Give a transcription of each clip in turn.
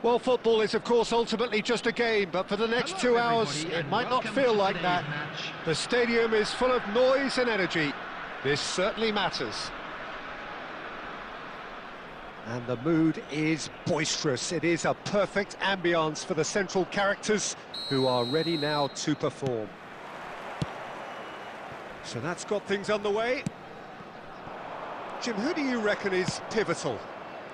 Well, football is, of course, ultimately just a game, but for the next 2 hours, it might not feel like that. The stadium is full of noise and energy. This certainly matters. And the mood is boisterous. It is a perfect ambience for the central characters who are ready now to perform. So that's got things underway. Jim, who do you reckon is pivotal?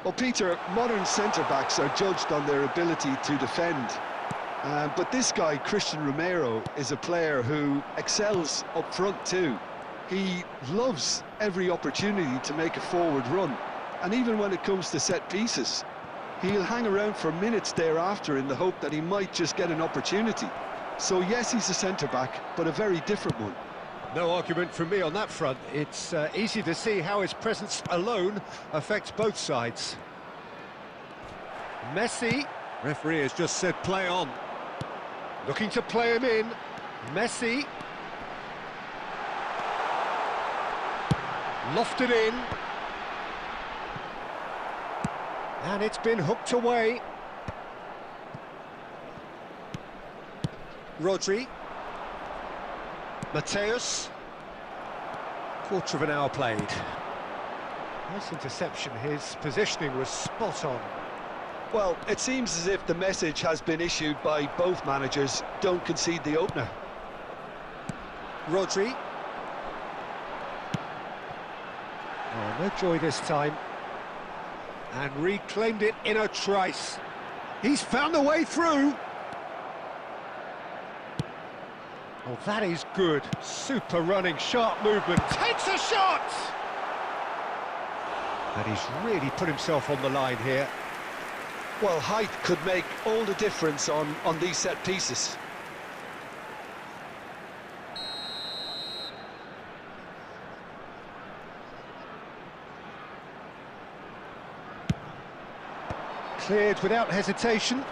Well, Peter, modern centre-backs are judged on their ability to defend. But this guy, Christian Romero, is a player who excels up front too. He loves every opportunity to make a forward run. And even when it comes to set pieces, he'll hang around for minutes thereafter in the hope that he might just get an opportunity. So yes, he's a centre-back, but a very different one. No argument from me on that front. It's easy to see how his presence alone affects both sides. Messi, referee has just said play on. Looking to play him in. Messi. Lofted in. And it's been hooked away. Rodri. Mateus. Quarter of an hour played. Nice interception. His positioning was spot on. Well, it seems as if the message has been issued by both managers: don't concede the opener. Rodri. Oh, no joy this time. And reclaimed it in a trice. He's found a way through. Oh, that is good. Super running, sharp movement. Takes a shot! And he's really put himself on the line here. Well, height could make all the difference on these set pieces. Cleared without hesitation.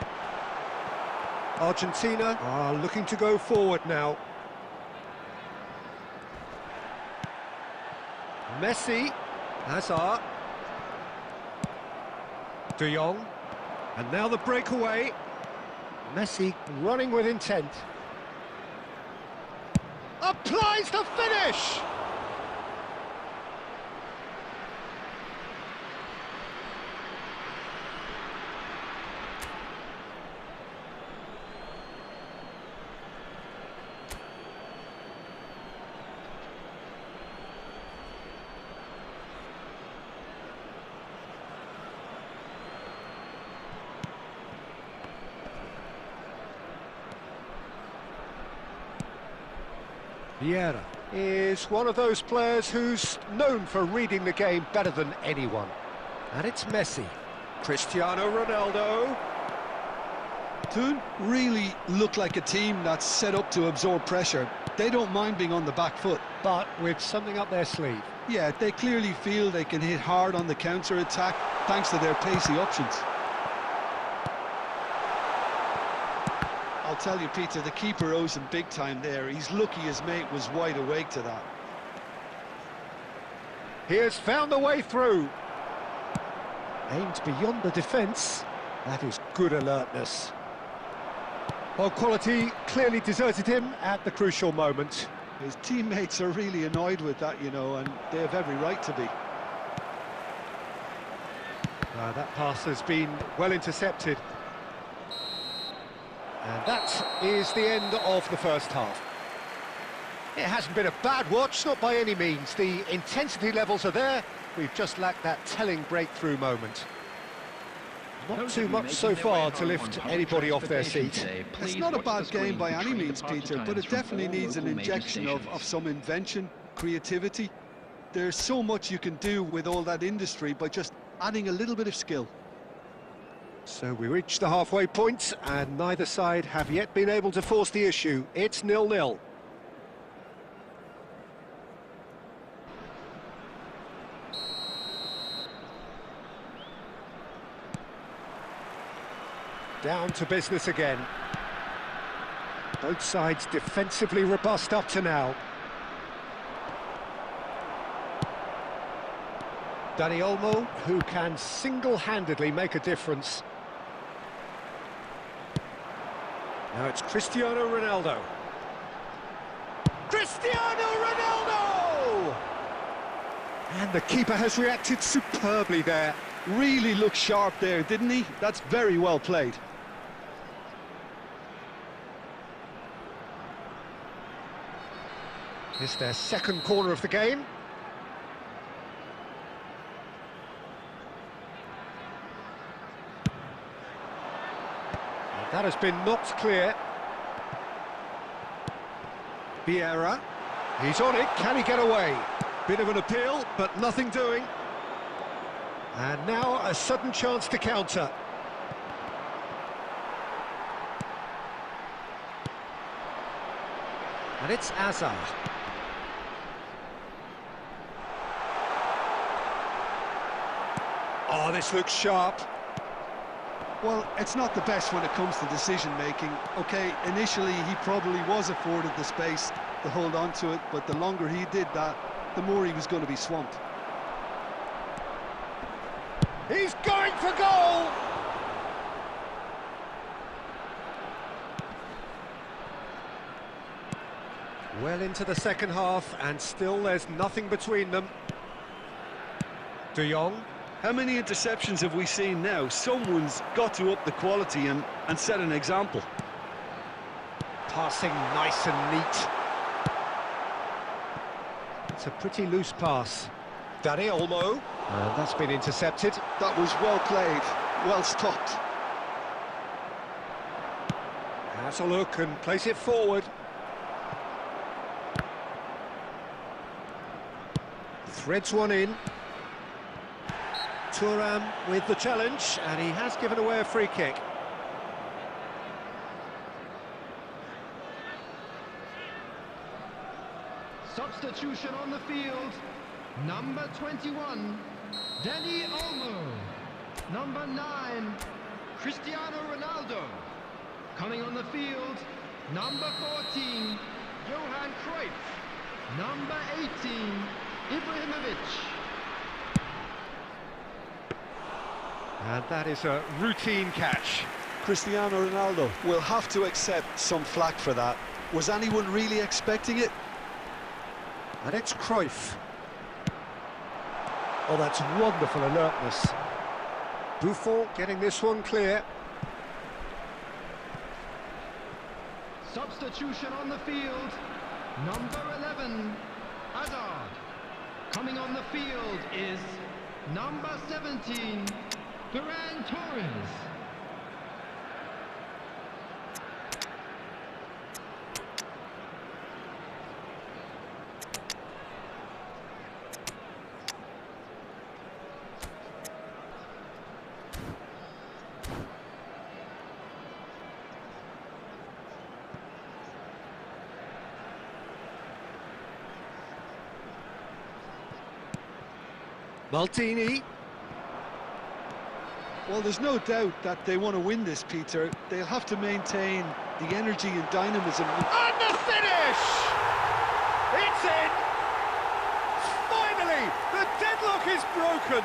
Argentina are looking to go forward now. Messi, Hazard, De Jong, and now the breakaway. Messi running with intent. Applies the finish! Vieira is one of those players who's known for reading the game better than anyone. And it's Messi. Cristiano Ronaldo. Toon really look like a team that's set up to absorb pressure. They don't mind being on the back foot. But with something up their sleeve. Yeah, they clearly feel they can hit hard on the counter-attack thanks to their pacey options. I'll tell you, Peter, the keeper owes him big time there. He's lucky his mate was wide awake to that. He has found a way through. Aimed beyond the defence. That is good alertness. Well, quality clearly deserted him at the crucial moment. His teammates are really annoyed with that, you know, and they have every right to be. That pass has been well intercepted. And that is the end of the first half. It hasn't been a bad watch, not by any means. The intensity levels are there. We've just lacked that telling breakthrough moment. Not too much so far to lift anybody off their seat. It's not a bad game by any means, Peter, but it definitely needs an injection of some invention, creativity. There's so much you can do with all that industry by just adding a little bit of skill. So we reach the halfway point, and neither side have yet been able to force the issue. It's 0-0. Down to business again. Both sides defensively robust up to now. Dani Olmo, who can single-handedly make a difference. Now it's Cristiano Ronaldo. Cristiano Ronaldo! And the keeper has reacted superbly there. Really looked sharp there, didn't he? That's very well played. It's their second corner of the game. And that has been knocked clear. Vieira, he's on it, can he get away? Bit of an appeal, but nothing doing. And now a sudden chance to counter. And it's Hazard. Oh, this looks sharp. Well, it's not the best when it comes to decision-making. OK, initially he probably was afforded the space to hold on to it, but the longer he did that, the more he was going to be swamped. He's going for goal! Well into the second half, and still there's nothing between them. De Jong. How many interceptions have we seen now? Someone's got to up the quality and set an example. Passing nice and neat. It's a pretty loose pass. Dani Olmo. And that's been intercepted. That was well played, well stopped. Has a look and place it forward. Threads one in. Thuram with the challenge, and he has given away a free kick. Substitution on the field. Number 21, Dani Olmo. Number 9, Cristiano Ronaldo. Coming on the field, number 14, Johan Cruyff. Number 18, Ibrahimovic. And that is a routine catch. Cristiano Ronaldo will have to accept some flack for that. Was anyone really expecting it? And it's Cruyff. Oh, that's wonderful alertness. Buffon getting this one clear. Substitution on the field. Number 11, Hazard. Coming on the field is number 17, Ferran Torres. Maldini. Well, there's no doubt that they want to win this, Peter. They'll have to maintain the energy and dynamism. And the finish! It's in! Finally, the deadlock is broken.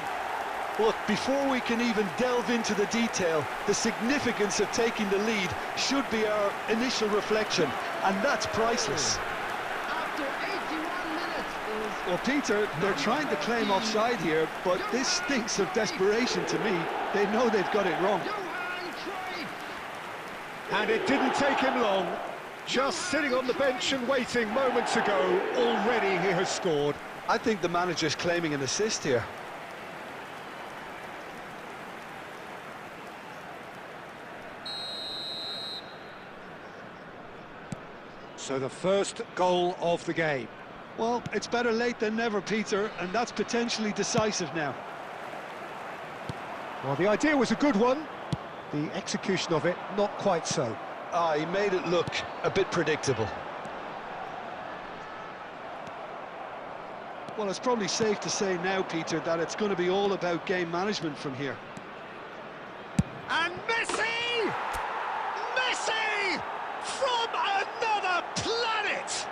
Look, before we can even delve into the detail, the significance of taking the lead should be our initial reflection, and that's priceless. After 81 minutes is... Well, Peter, they're trying to claim offside here, but this stinks of desperation to me. They know they've got it wrong. Johan Cruyff. And it didn't take him long. Just sitting on the bench and waiting moments ago, already he has scored. I think the manager's claiming an assist here. So the first goal of the game. Well, it's better late than never, Peter, and that's potentially decisive now. Well, the idea was a good one. The execution of it, not quite so. He made it look a bit predictable. Well, it's probably safe to say now, Peter, that it's going to be all about game management from here. And Messi! Messi! From another planet!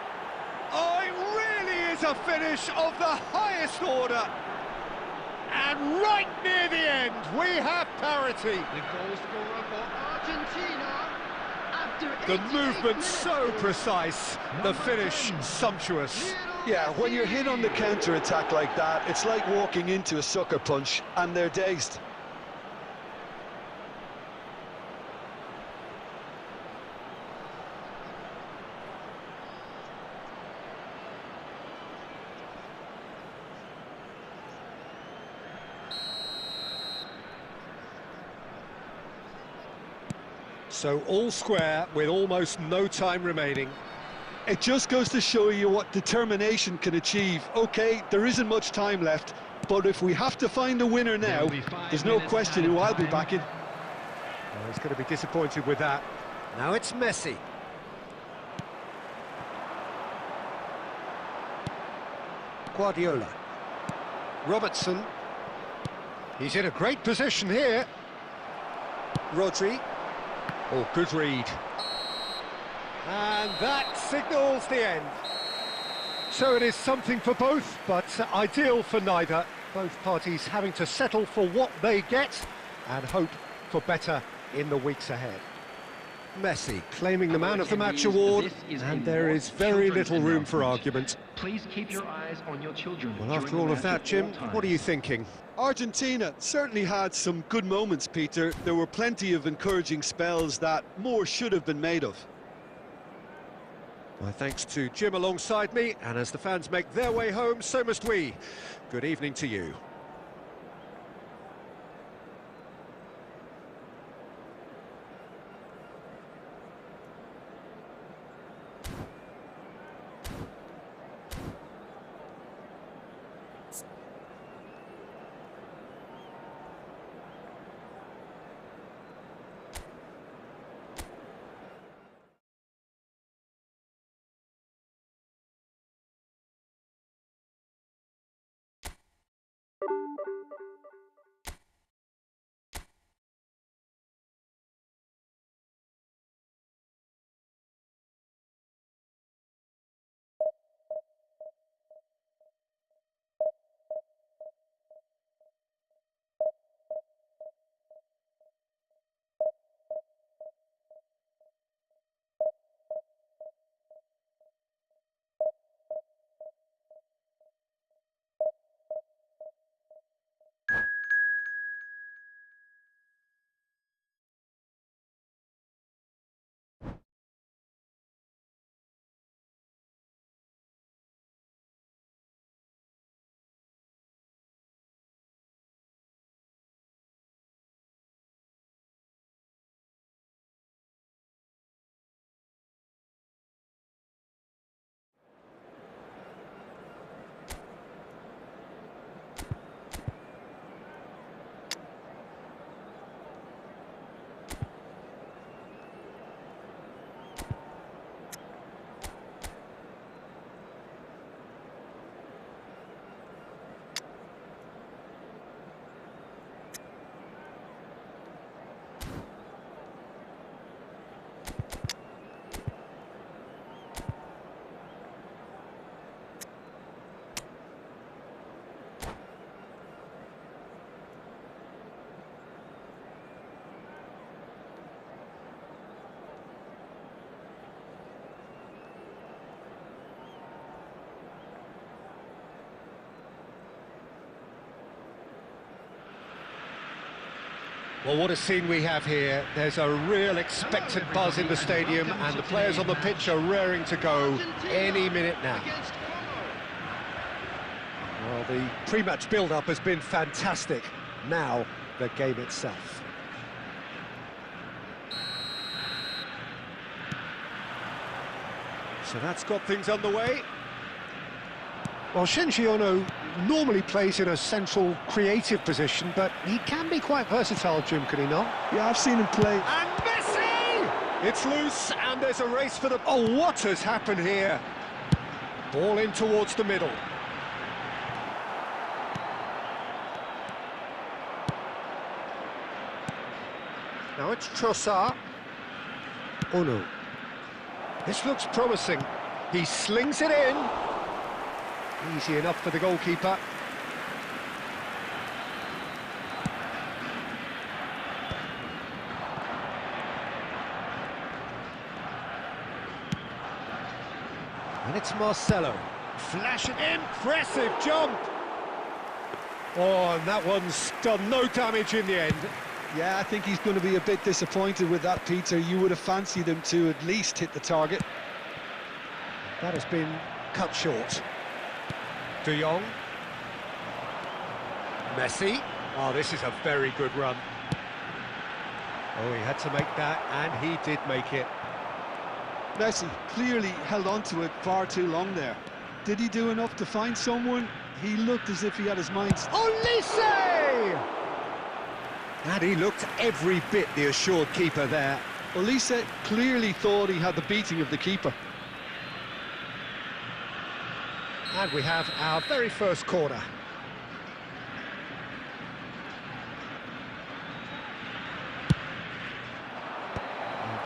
Oh, it really is a finish of the highest order. And right near the end, we have parity. The goal scorer for Argentina, The movement so precise, the finish sumptuous. Yeah, when you're hit on the counter-attack like that, it's like walking into a sucker punch, and they're dazed. So all square with almost no time remaining. It just goes to show you what determination can achieve. OK, there isn't much time left, but if we have to find a winner now, there's no question who I'll be backing. Well, he's going to be disappointed with that. Now it's Messi. Guardiola. Robertson. He's in a great position here. Rodri. Oh, good read. And that signals the end. So it is something for both, but ideal for neither. Both parties having to settle for what they get and hope for better in the weeks ahead. Messi claiming the Man of the Match award, and there is very little room for argument. Please keep your eyes on your children. Well, after all of that, Jim, what are you thinking? Argentina certainly had some good moments, Peter. There were plenty of encouraging spells that more should have been made of. My thanks to Jim alongside me, and as the fans make their way home, so must we. Good evening to you. Well, what a scene we have here. There's a real expectant buzz in the stadium, and the players on the pitch are raring to go any minute now. Well, the pre-match build-up has been fantastic. Now, the game itself. So that's got things underway. Well, Shinji Ono normally plays in a central creative position, but he can be quite versatile, Jim, can he not? Yeah, I've seen him play. And Messi! It's loose, and there's a race for the... Oh, what has happened here? Ball in towards the middle. Now it's Trossard. Ono. This looks promising. He slings it in. Easy enough for the goalkeeper. And it's Marcelo. Flash, impressive jump! Oh, and that one's done no damage in the end. Yeah, I think he's going to be a bit disappointed with that, Peter. You would have fancied him to at least hit the target. That has been cut short. De Jong. Messi. Oh, this is a very good run. Oh, he had to make that, and he did make it. Messi clearly held on to it far too long there. Did he do enough to find someone? He looked as if he had his mind... Olise! And he looked every bit the assured keeper there. Olise clearly thought he had the beating of the keeper. And we have our very first corner.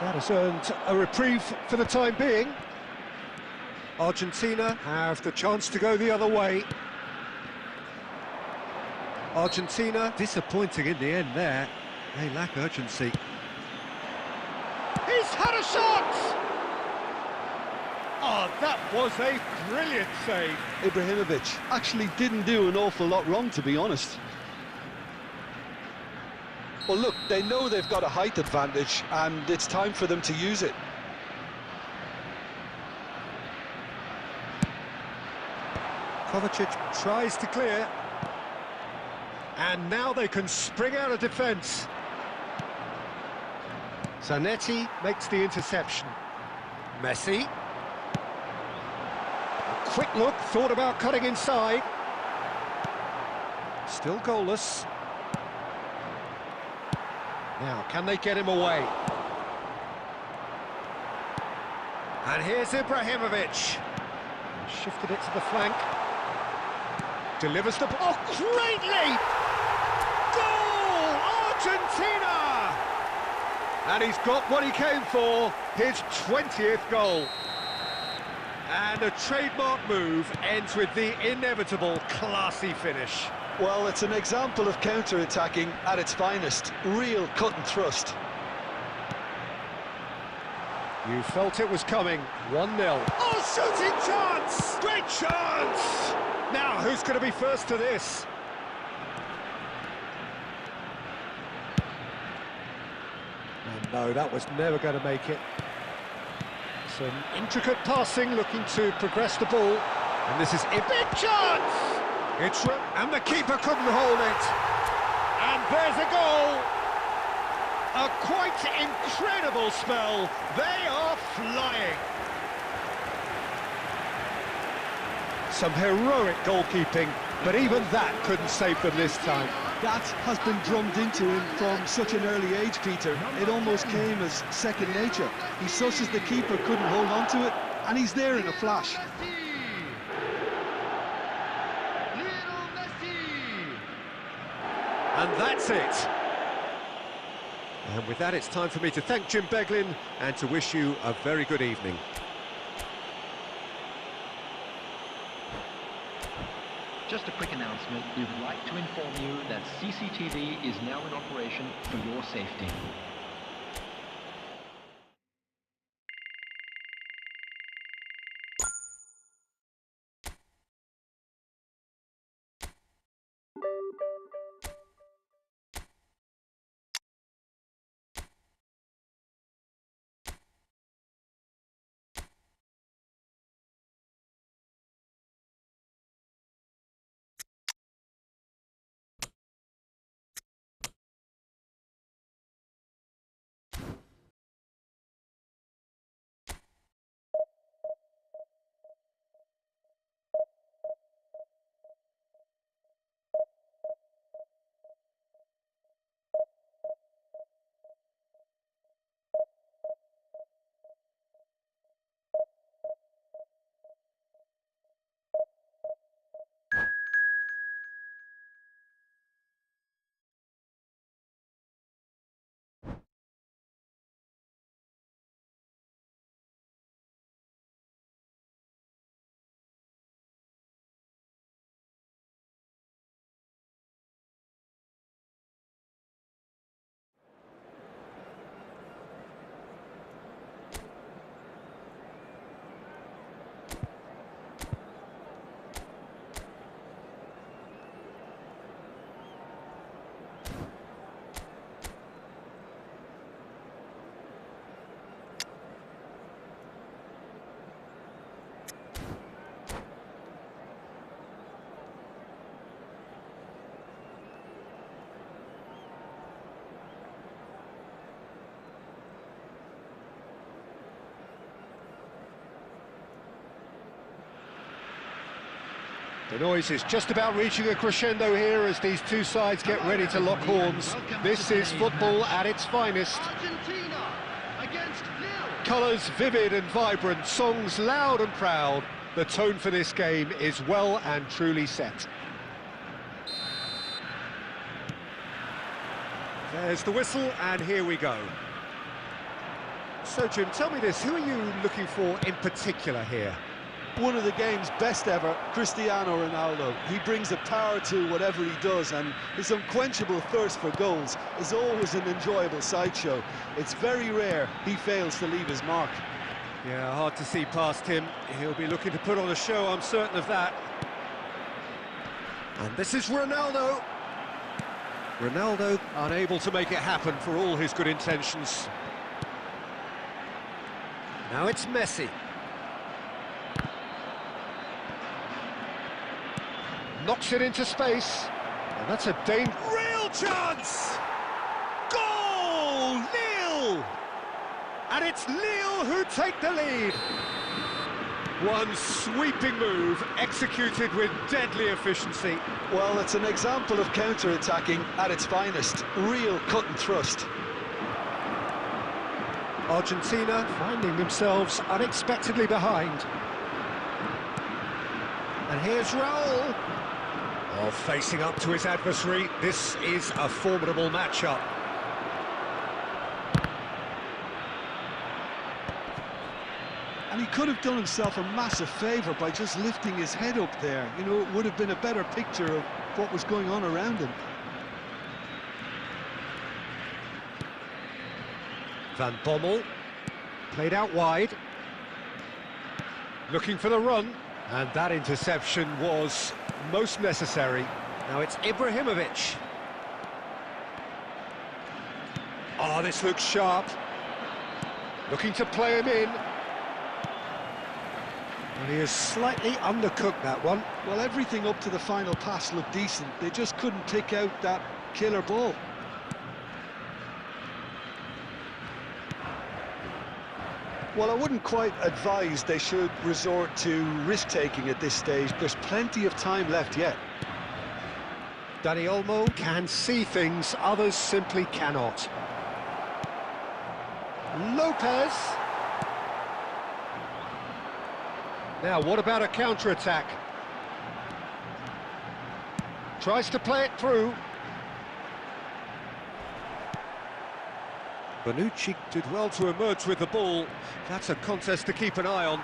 That has earned a reprieve for the time being. Argentina have the chance to go the other way. Argentina disappointing in the end there. They lack urgency. He's had a shot! Oh, that was a brilliant save. Ibrahimovic actually didn't do an awful lot wrong, to be honest. Well, look, they know they've got a height advantage, and it's time for them to use it. Kovacic tries to clear. And now they can spring out of defence. Zanetti makes the interception. Messi. A quick look, thought about cutting inside. Still goalless. Now, can they get him away? And here's Ibrahimovic. Shifted it to the flank. Delivers the... Oh, great leap! Goal! Argentina! And he's got what he came for, his 20th goal. And a trademark move ends with the inevitable classy finish. Well, it's an example of counter-attacking at its finest. Real cut and thrust. You felt it was coming. 1-0. Oh, shooting chance! Great chance! Now, who's going to be first to this? And no, that was never going to make it. Some intricate passing, looking to progress the ball. And this is a big chance! And the keeper couldn't hold it. And there's a goal! A quite incredible spell. They are flying. Some heroic goalkeeping, but even that couldn't save them this time. That has been drummed into him from such an early age, Peter. It almost came as second nature. He susses the keeper couldn't hold on to it, and he's there in a flash. And that's it. And with that, it's time for me to thank Jim Beglin and to wish you a very good evening. Just a quick announcement. We would like to inform you that CCTV is now in operation for your safety. The noise is just about reaching a crescendo here as these two sides get ready to lock horns. This is football at its finest. Argentina against Lille. Colours vivid and vibrant, songs loud and proud. The tone for this game is well and truly set. There's the whistle, and here we go. So, Jim, tell me this, who are you looking for in particular here? One of the game's best ever, Cristiano Ronaldo. He brings a power to whatever he does, and his unquenchable thirst for goals is always an enjoyable sideshow. It's very rare he fails to leave his mark. Yeah, hard to see past him. He'll be looking to put on a show, I'm certain of that. And this is Ronaldo. Ronaldo unable to make it happen for all his good intentions. Now it's Messi. Knocks it into space, and that's a real chance! Goal! Lille! And it's Lille who take the lead. One sweeping move, executed with deadly efficiency. Well, it's an example of counter-attacking at its finest. Real cut and thrust. Argentina finding themselves unexpectedly behind. And here's Raul. Oh, facing up to his adversary, this is a formidable matchup. And he could have done himself a massive favour by just lifting his head up there. You know, it would have been a better picture of what was going on around him. Van Bommel, played out wide. Looking for the run, and that interception was most necessary. Now it's Ibrahimovic. Oh, this looks sharp. Looking to play him in. And he has slightly undercooked that one. Well, everything up to the final pass looked decent. They just couldn't pick out that killer ball. Well, I wouldn't quite advise they should resort to risk-taking at this stage. There's plenty of time left yet. Dani Olmo can see things, others simply cannot. Lopez. Now, what about a counter-attack? Tries to play it through. Bonucci did well to emerge with the ball. That's a contest to keep an eye on.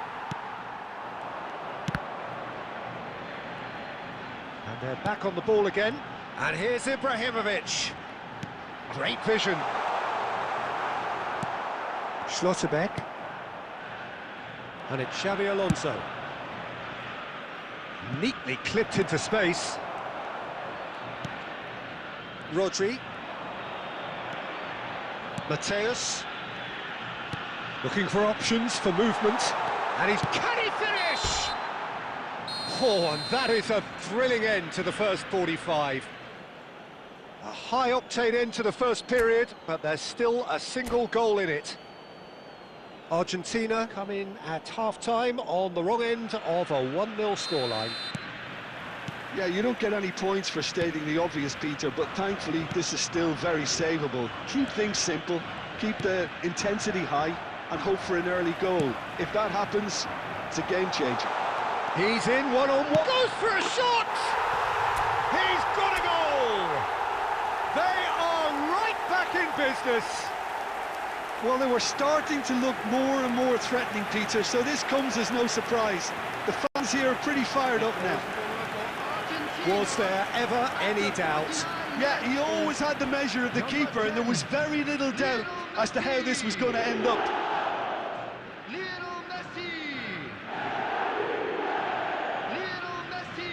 And they're back on the ball again. And here's Ibrahimovic. Great vision. Schlotterbeck. And it's Xabi Alonso. Neatly clipped into space. Rodri. Mateus. Looking for options for movement. And can he finish? Oh, and that is a thrilling end to the first 45. A high-octane end to the first period, but there's still a single goal in it. Argentina come in at half-time on the wrong end of a 1-0 scoreline. Yeah, you don't get any points for stating the obvious, Peter, but thankfully this is still very savable. Keep things simple, keep the intensity high, and hope for an early goal. If that happens, it's a game changer. He's in one-on-one. Goes for a shot! He's got a goal! They are right back in business. Well, they were starting to look more and more threatening, Peter, so this comes as no surprise. The fans here are pretty fired up now. Was there ever any doubt? Yeah, he always had the measure of the keeper, and there was very little doubt as to how this was going to end up. Lionel Messi! Lionel Messi!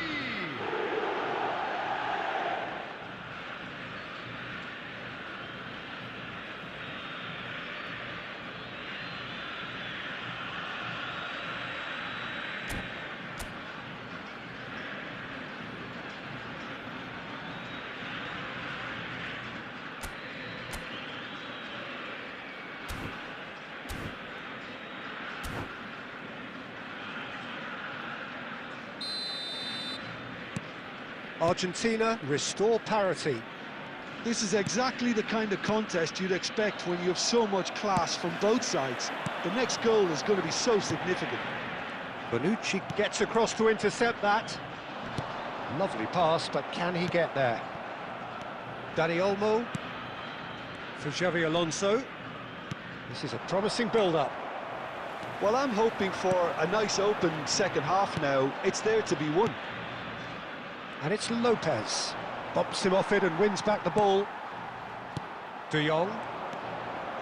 Argentina restore parity. This is exactly the kind of contest you'd expect when you have so much class from both sides. The next goal is going to be so significant. Bonucci gets across to intercept that. Lovely pass, but can he get there? Dani Olmo for Xavi Alonso. This is a promising build-up. Well, I'm hoping for a nice open second half now. It's there to be won. And it's Lopez. Bumps him off it and wins back the ball. De Jong.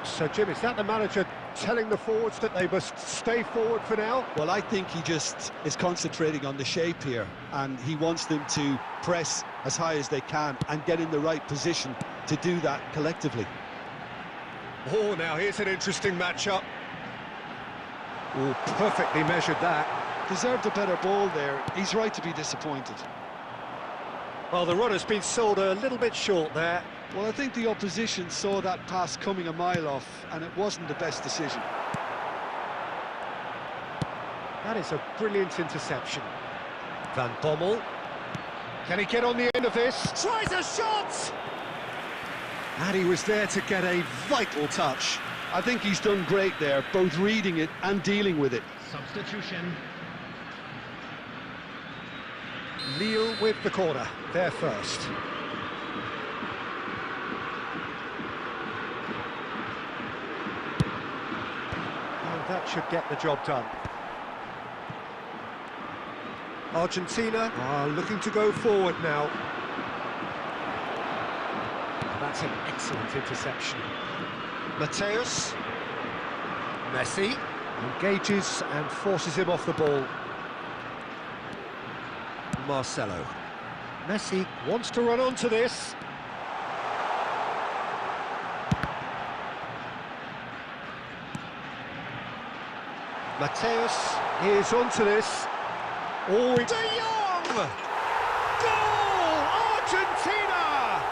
So, Jim, is that the manager telling the forwards that they must stay forward for now? Well, I think he just is concentrating on the shape here, and he wants them to press as high as they can and get in the right position to do that collectively. Oh, now here's an interesting matchup. Oh, perfectly measured that. Deserved a better ball there. He's right to be disappointed. Well, the runner's been sold a little bit short there. Well, I think the opposition saw that pass coming a mile off, and it wasn't the best decision. That is a brilliant interception. Van Bommel. Can he get on the end of this? Tries a shot! And he was there to get a vital touch. I think he's done great there, both reading it and dealing with it. Substitution. Lille with the corner, they're first. And that should get the job done. Argentina are looking to go forward now. That's an excellent interception. Mateus. Messi engages and forces him off the ball. Marcelo. Messi wants to run onto this. Mateus is onto this. Oh, De Jong! Goal! Argentina!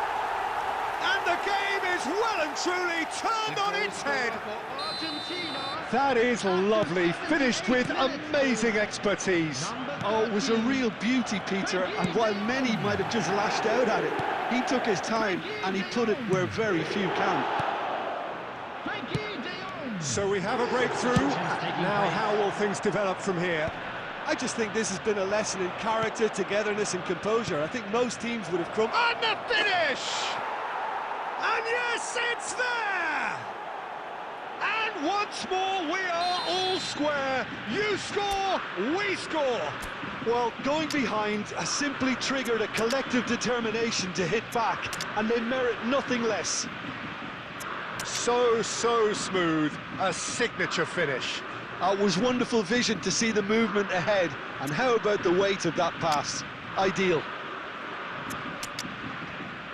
And the game is well and truly turned on its head. That is lovely, finished with amazing expertise. Oh, it was a real beauty, Peter, and while many might have just lashed out at it, he took his time and he put it where very few can. So we have a breakthrough. Now how will things develop from here? I just think this has been a lesson in character, togetherness and composure. I think most teams would have crumbled. And the finish! And yes, it's there! And once more, we are all square. You score, we score. Well, going behind has simply triggered a collective determination to hit back, and they merit nothing less. So smooth, a signature finish. It was wonderful vision to see the movement ahead, and how about the weight of that pass? Ideal.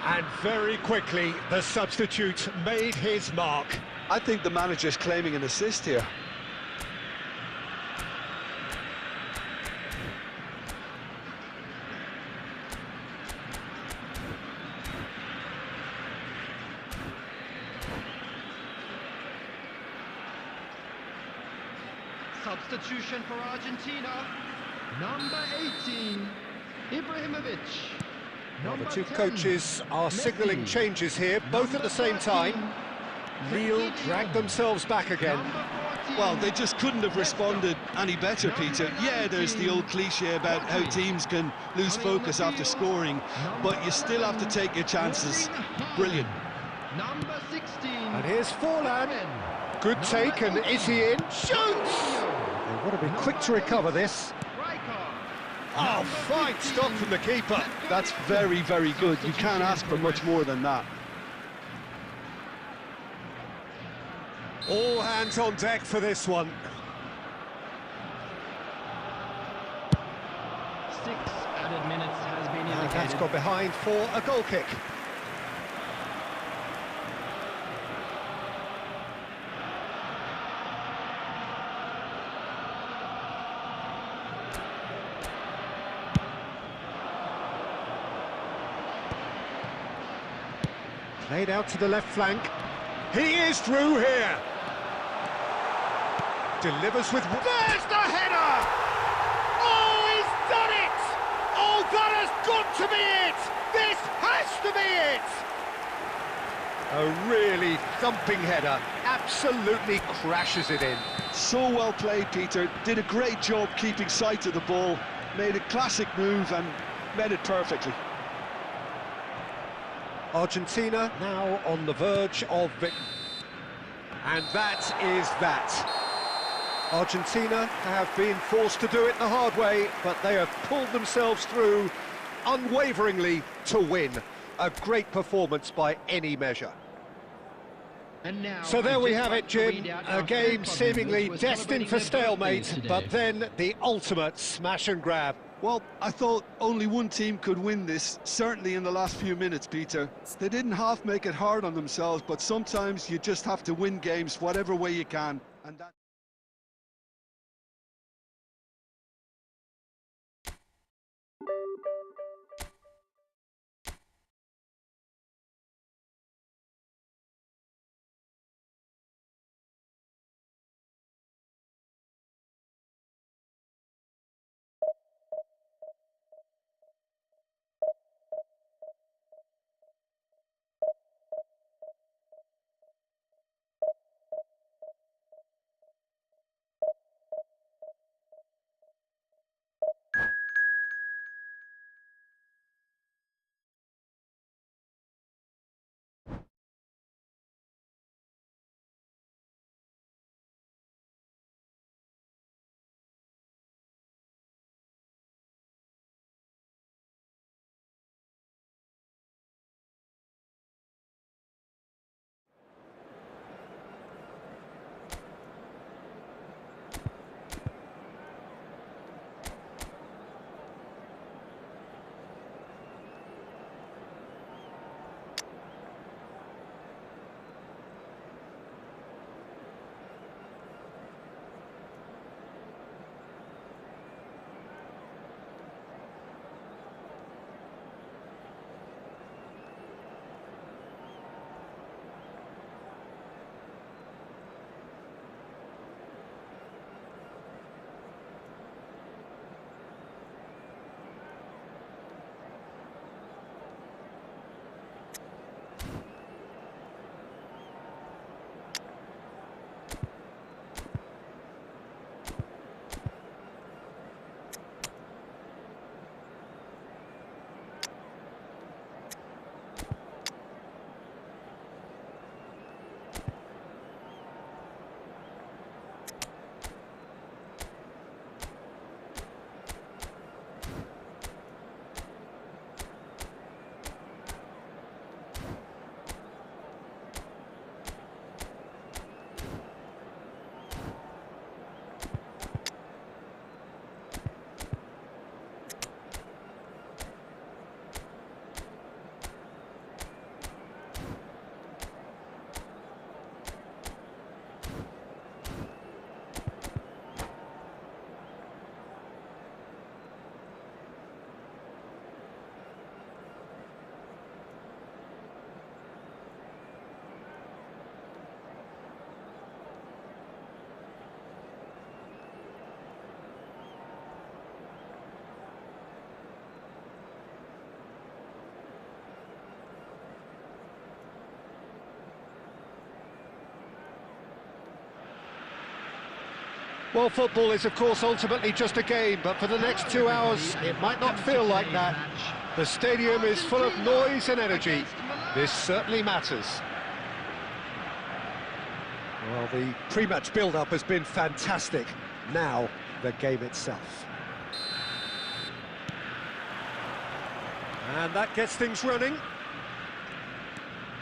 And very quickly, the substitute made his mark. I think the manager's claiming an assist here. Substitution for Argentina. Number 18, Ibrahimovic. Well, the two coaches are signalling changes here, both at the same time. Lille dragged themselves back again. Well, they just couldn't have responded any better, Peter. Yeah, there's the old cliche about how teams can lose focus after scoring, but you still have to take your chances. Brilliant. Number 16. And here's Forlan. Good take, and is he in? Shoots! They've got to be quick to recover this. Oh, fine stop from the keeper. That's very, very good. You can't ask for much more than that. All hands on deck for this one. 6 added minutes has been And that's indicated. got behind for a goal kick. Played out to the left flank. He is through here. Delivers with... There's the header! Oh, he's done it! Oh, that has got to be it! This has to be it! A really thumping header, absolutely crashes it in. So well played, Peter. Did a great job keeping sight of the ball, made a classic move and met it perfectly. Argentina now on the verge of victory. And that is that. Argentina have been forced to do it the hard way, but they have pulled themselves through unwaveringly to win. A great performance by any measure. And now, So there we have it, Jim. read out A our game third seemingly club member who was destined for celebrating their birthdays stalemate, today. but then the ultimate smash and grab. Well, I thought only one team could win this, certainly in the last few minutes, Peter. They didn't half make it hard on themselves, but sometimes you just have to win games whatever way you can, and that... Well, football is, of course, ultimately just a game, but for the next 2 hours, it might not feel like that. The stadium is full of noise and energy. This certainly matters. Well, the pre-match build-up has been fantastic. Now, the game itself. And that gets things running.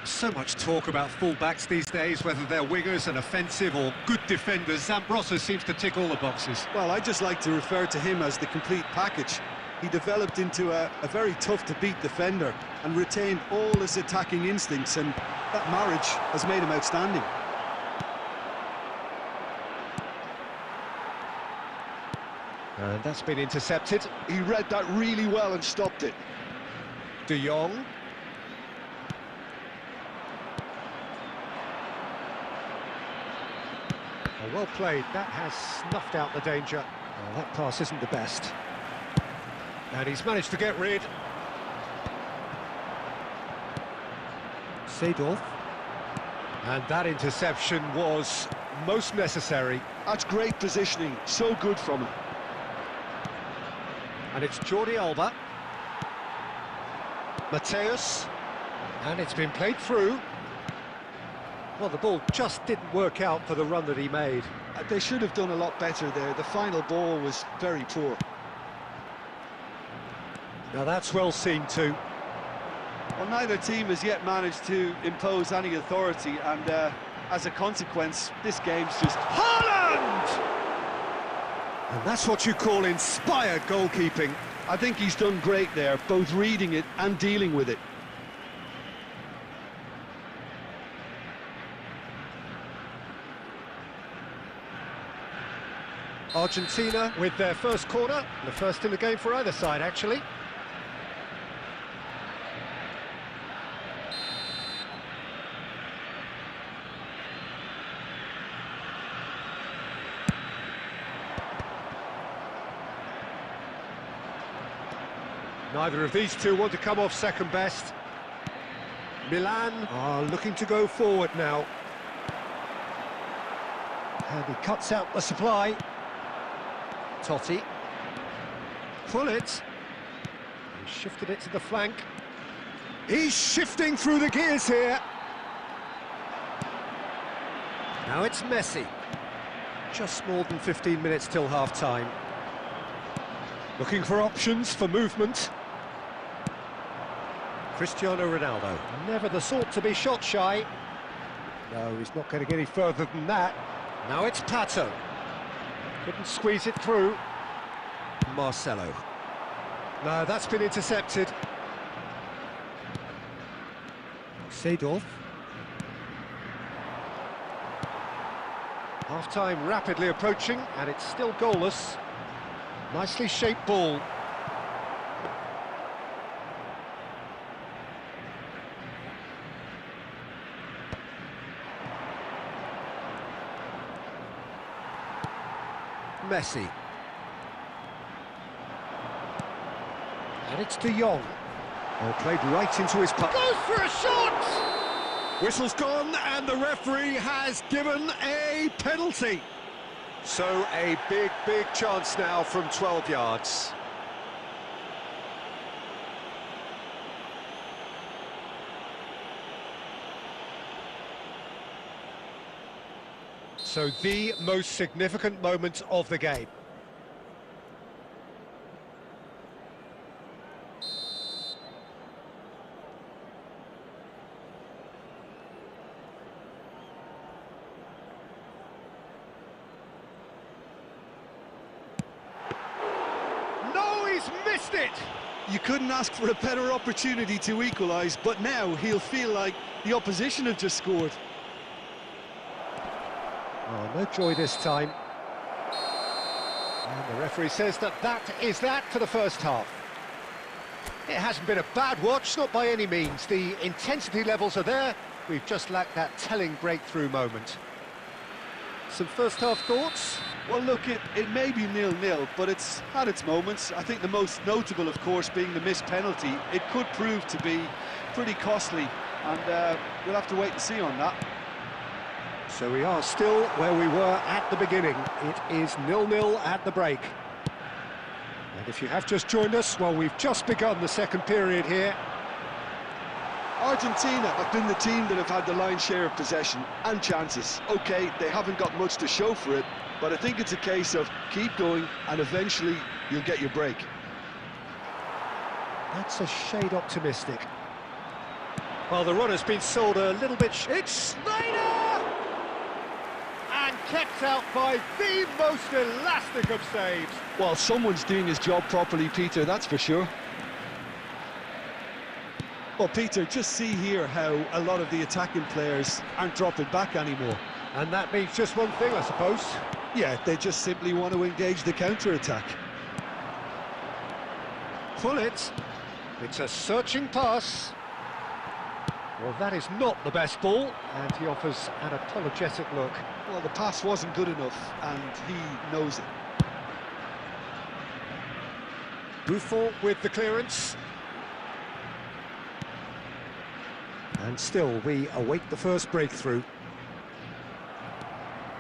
So much talk about full-backs these days, whether they're wingers and offensive or good defenders. Zambrotta seems to tick all the boxes. Well, I just like to refer to him as the complete package. He developed into a very tough-to-beat defender and retained all his attacking instincts, and that marriage has made him outstanding. And that's been intercepted. He read that really well and stopped it. De Jong. Oh, well played. That has snuffed out the danger. Well, that pass isn't the best. And he's managed to get rid. Seedorf. And that interception was most necessary. That's great positioning, so good from him. And it's Jordi Alba. Mateus. And it's been played through. Well, the ball just didn't work out for the run that he made. They should have done a lot better there. The final ball was very poor. Now that's well seen too. Well, neither team has yet managed to impose any authority, and as a consequence, this game's just... Haaland! And that's what you call inspired goalkeeping. I think he's done great there, both reading it and dealing with it. Argentina with their first corner, the first in the game for either side, actually. Neither of these two want to come off second best. Milan are looking to go forward now. And he cuts out the supply. Totti. Pullet. He shifted it to the flank. He's shifting through the gears here. Now it's Messi. Just more than 15 minutes till half-time. Looking for options for movement. Cristiano Ronaldo, never the sort to be shot shy. No, he's not going to get any further than that. Now it's Pato. Couldn't squeeze it through. Marcelo. No, that's been intercepted. Seedorf. Half-time rapidly approaching, and it's still goalless. Nicely shaped ball. Messi. And it's De Jong. Oh, played right into his puck. Goes for a shot! Whistle's gone, and the referee has given a penalty. So a big, big chance now from 12 yards. So the most significant moment of the game. No, he's missed it! You couldn't ask for a better opportunity to equalise, but now he'll feel like the opposition have just scored. Oh, no joy this time. And the referee says that is that for the first half. It hasn't been a bad watch, not by any means. The intensity levels are there. We've just lacked that telling breakthrough moment. Some first half thoughts? Well, look, it may be 0-0, but it's had its moments. I think the most notable, of course, being the missed penalty. It could prove to be pretty costly, and we'll have to wait and see on that. So we are still where we were at the beginning. It is 0-0 at the break. And if you have just joined us, well, we've just begun the second period here. Argentina have been the team that have had the lion's share of possession and chances. OK, they haven't got much to show for it, but I think it's a case of keep going and eventually you'll get your break. That's a shade optimistic. Well, the run has been sold a little bit... It's Snyder! And kept out by the most elastic of saves. Well, someone's doing his job properly, Peter, that's for sure. Well, Peter, just see here how a lot of the attacking players aren't dropping back anymore. And that means just one thing, I suppose. Yeah, they just simply want to engage the counter-attack. Pullet. It's a searching pass. Well, that is not the best ball, and he offers an apologetic look. Well, the pass wasn't good enough, and he knows it. Buffon with the clearance. And still, we await the first breakthrough.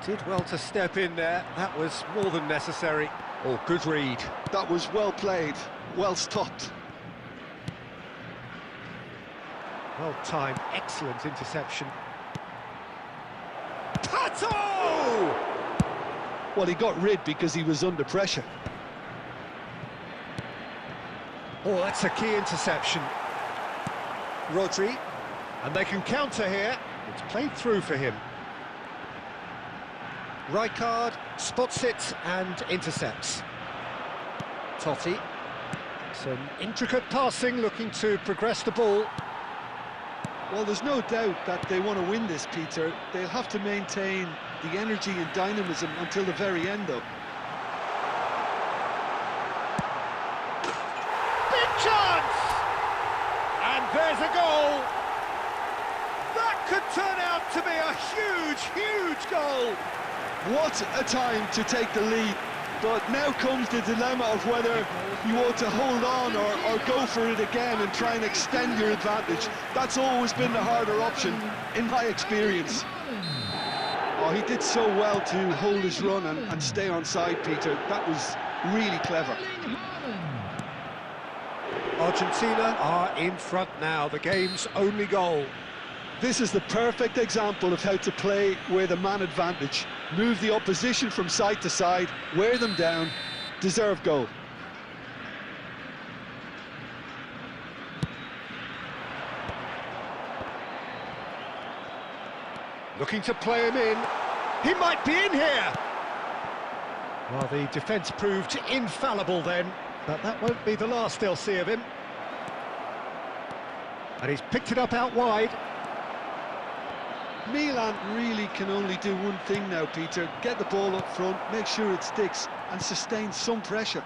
Did well to step in there. That was more than necessary. Oh, good read. That was well played, well stopped. Well timed, excellent interception. Pato! Well, he got rid because he was under pressure. Oh, that's a key interception. Rodri, and they can counter here. It's played through for him. Rijkaard spots it and intercepts. Totti. Some intricate passing, looking to progress the ball. Well, there's no doubt that they want to win this, Peter. They'll have to maintain the energy and dynamism until the very end, though. Big chance! And there's a goal! That could turn out to be a huge, huge goal! What a time to take the lead. But now comes the dilemma of whether you ought to hold on or go for it again and try and extend your advantage. That's always been the harder option, in my experience. Oh, he did so well to hold his run and stay on side, Peter. That was really clever. Argentina are in front now, the game's only goal. This is the perfect example of how to play with a man advantage. Move the opposition from side to side, wear them down, deserve goal. Looking to play him in. He might be in here! Well, the defence proved infallible then, but that won't be the last they'll see of him. And he's picked it up out wide. Milan really can only do one thing now, Peter. Get the ball up front, make sure it sticks, and sustain some pressure.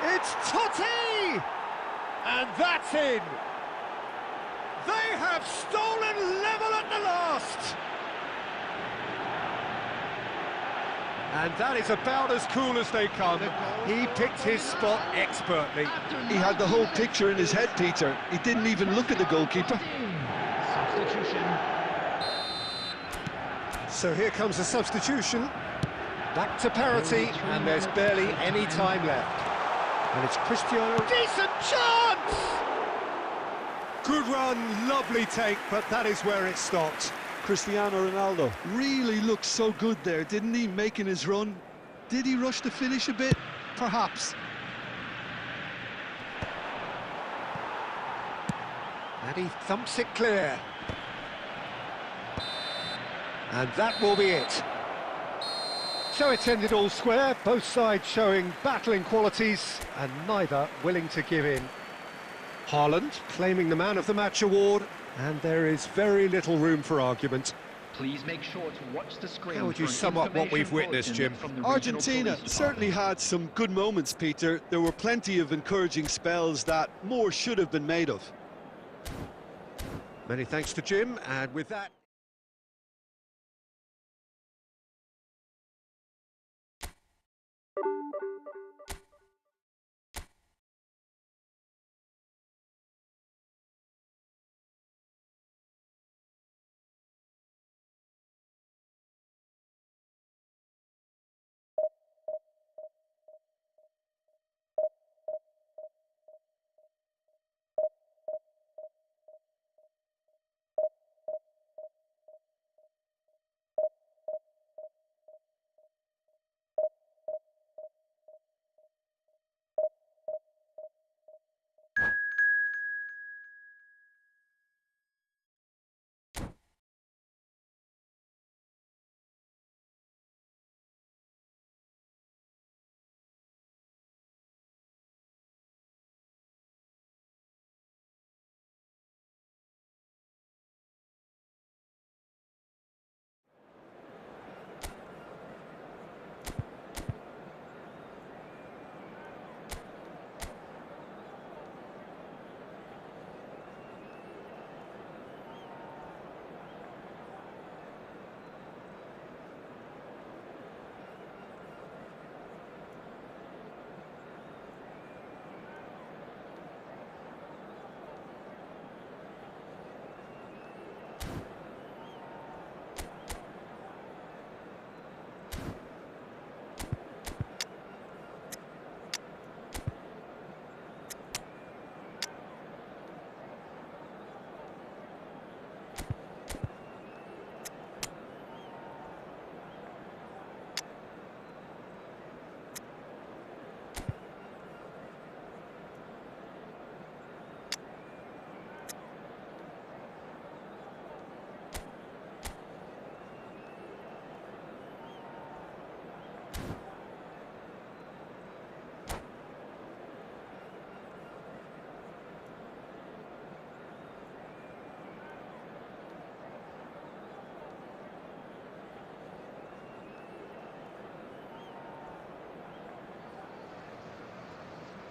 It's Totti! And that's in! They have stolen level at the last! And that is about as cool as they come. He picked his spot expertly. He had the whole picture in his head, Peter. He didn't even look at the goalkeeper. So here comes a substitution. Back to parity, and there's barely any time left. And it's Cristiano. Decent chance! Good run, lovely take, but that is where it stopped. Cristiano Ronaldo really looked so good there, didn't he, making his run? Did he rush the finish a bit? Perhaps. And he thumps it clear. And that will be it. So it's ended all square, both sides showing battling qualities and neither willing to give in. Haaland claiming the Man of the Match award, and there is very little room for argument. Please make sure to watch the screen. How would you sum up what we've witnessed, Jim? Argentina certainly had some good moments, Peter. There were plenty of encouraging spells that more should have been made of. Many thanks to Jim, and with that...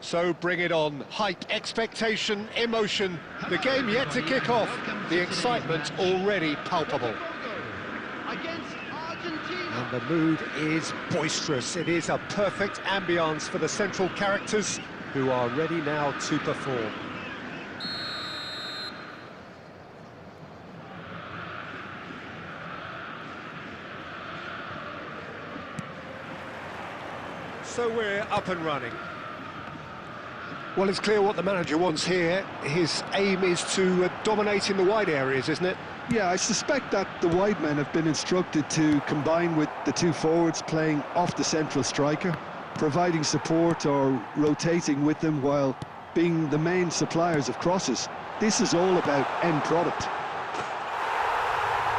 So bring it on. Hype, expectation, emotion. The game yet to kick off. The excitement already palpable. Against Argentina. And the mood is boisterous. It is a perfect ambience for the central characters who are ready now to perform. So we're up and running. Well, it's clear what the manager wants here. His aim is to dominate in the wide areas, isn't it? Yeah, I suspect that the wide men have been instructed to combine with the two forwards playing off the central striker, providing support or rotating with them while being the main suppliers of crosses. This is all about end product.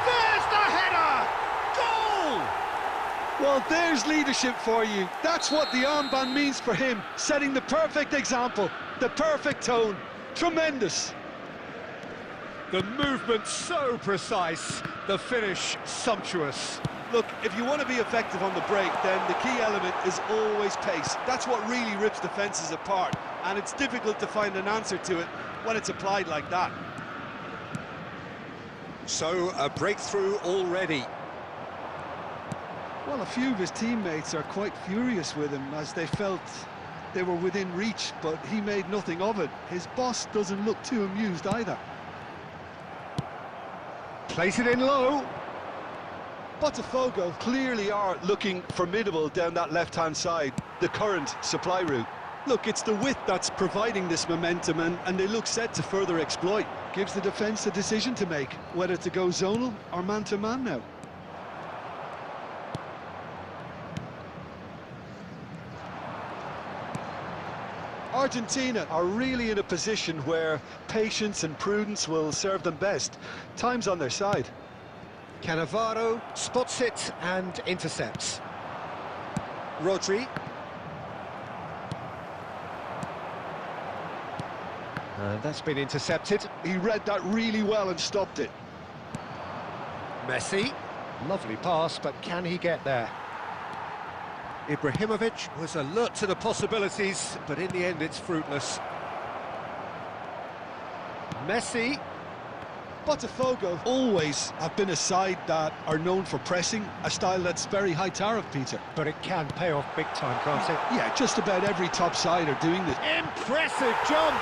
There's the header! Goal! Well, there's leadership for you. That's what the armband means for him, setting the perfect example, the perfect tone. Tremendous. The movement so precise, the finish sumptuous. Look, if you want to be effective on the break, then the key element is always pace. That's what really rips defences apart, and it's difficult to find an answer to it when it's applied like that. So, a breakthrough already. Well, a few of his teammates are quite furious with him as they felt they were within reach, but he made nothing of it. His boss doesn't look too amused either. Place it in low. Botafogo clearly are looking formidable down that left-hand side, the current supply route. Look, it's the width that's providing this momentum, and they look set to further exploit. Gives the defence a decision to make, whether to go zonal or man-to-man now. Argentina are really in a position where patience and prudence will serve them best. Time's on their side. Cannavaro spots it and intercepts. Rodri. And that's been intercepted. He read that really well and stopped it. Messi. Lovely pass, but can he get there? Ibrahimovic was alert to the possibilities, but in the end it's fruitless. Messi. Botafogo always have been a side that are known for pressing, a style that's very high tariff, Peter. But it can pay off big time, can't it? Yeah, just about every top side are doing this. Impressive jump!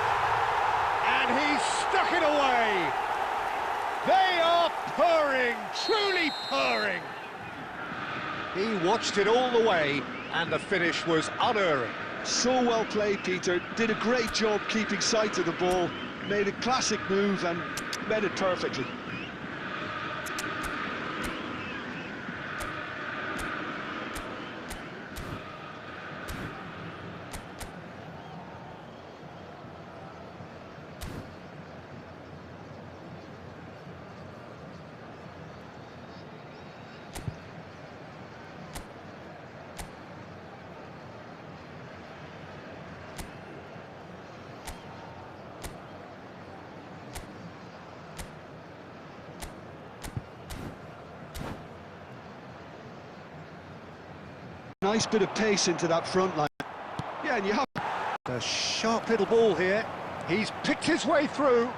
And he's stuck it away! They are purring, truly purring! He watched it all the way, and the finish was unerring. So well played, Peter. Did a great job keeping sight of the ball, made a classic move and met it perfectly. Nice bit of pace into that front line. Yeah, and you have a sharp little ball here. He's picked his way through.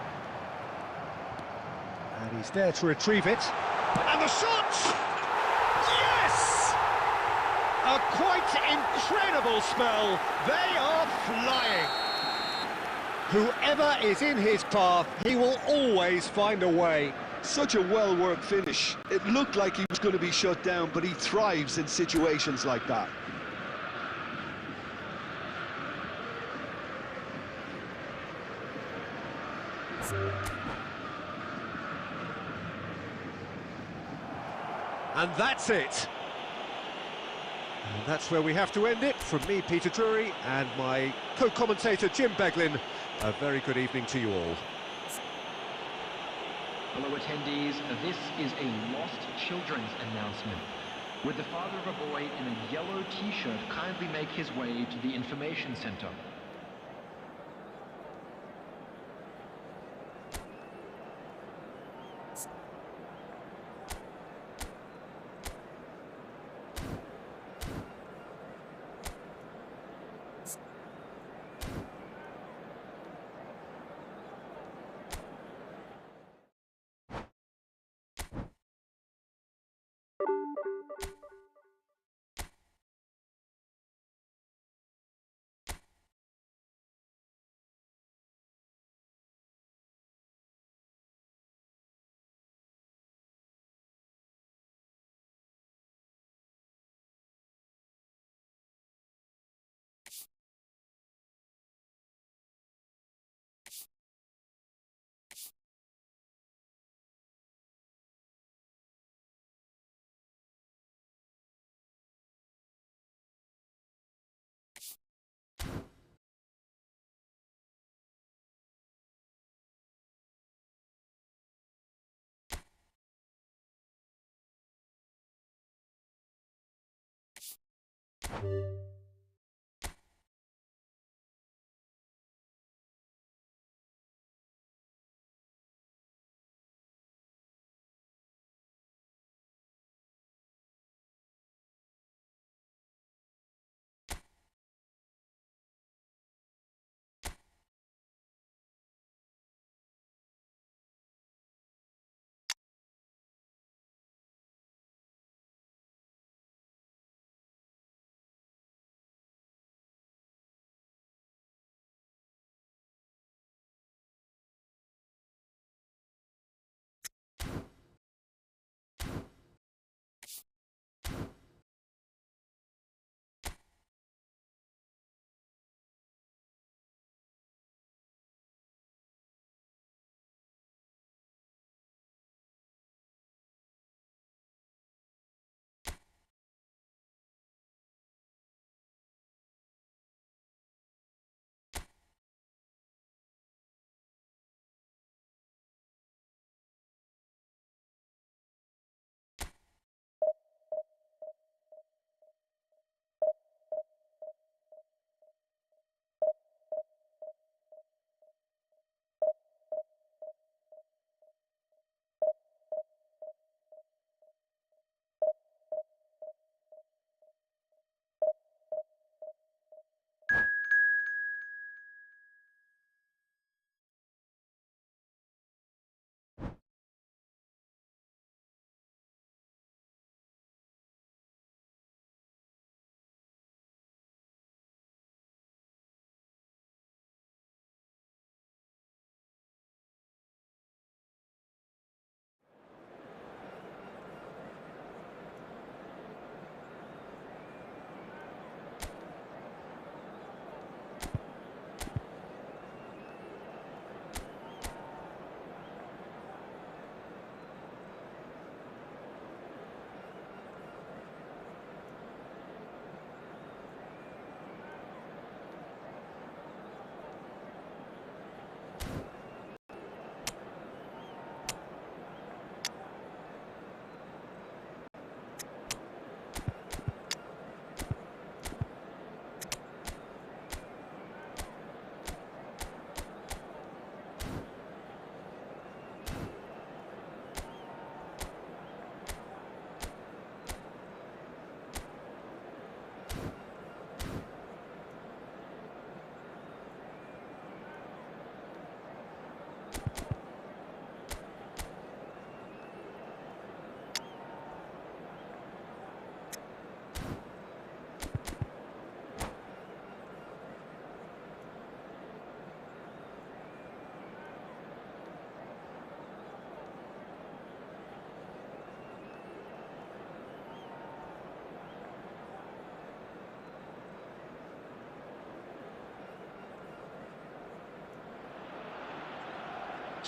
And he's there to retrieve it. And the shot! Yes! A quite incredible spell. They are flying. Whoever is in his path, he will always find a way. Such a well-worked finish. It looked like he was going to be shut down, but he thrives in situations like that. And that's it. And that's where we have to end it. From me, Peter Drury, and my co-commentator, Jim Beglin. A very good evening to you all. Hello attendees, this is a lost children's announcement. Would the father of a boy in a yellow t-shirt kindly make his way to the information center?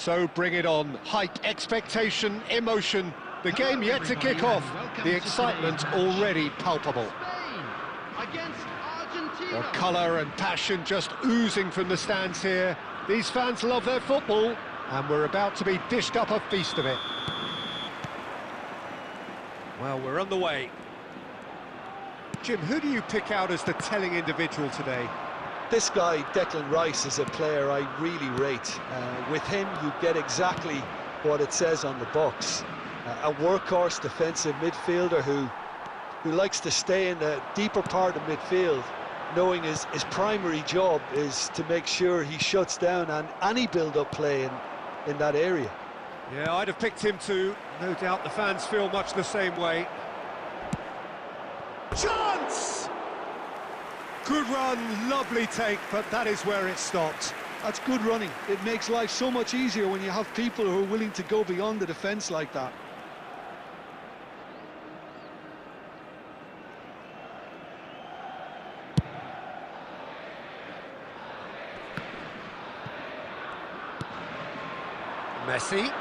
So bring it on. Hype, expectation, emotion. The game yet to kick off. The excitement already palpable. Against Argentina. Well, colour and passion just oozing from the stands here. These fans love their football, and we're about to be dished up a feast of it. Well, we're on the way. Jim, who do you pick out as the telling individual today? This guy, Declan Rice, is a player I really rate. With him, you get exactly what it says on the box. A workhorse defensive midfielder who likes to stay in the deeper part of midfield, knowing his primary job is to make sure he shuts down any build-up play in that area. Yeah, I'd have picked him too. No doubt the fans feel much the same way. Chance! Good run, lovely take, but that is where it stopped. That's good running. It makes life so much easier when you have people who are willing to go beyond the defence like that. Messi.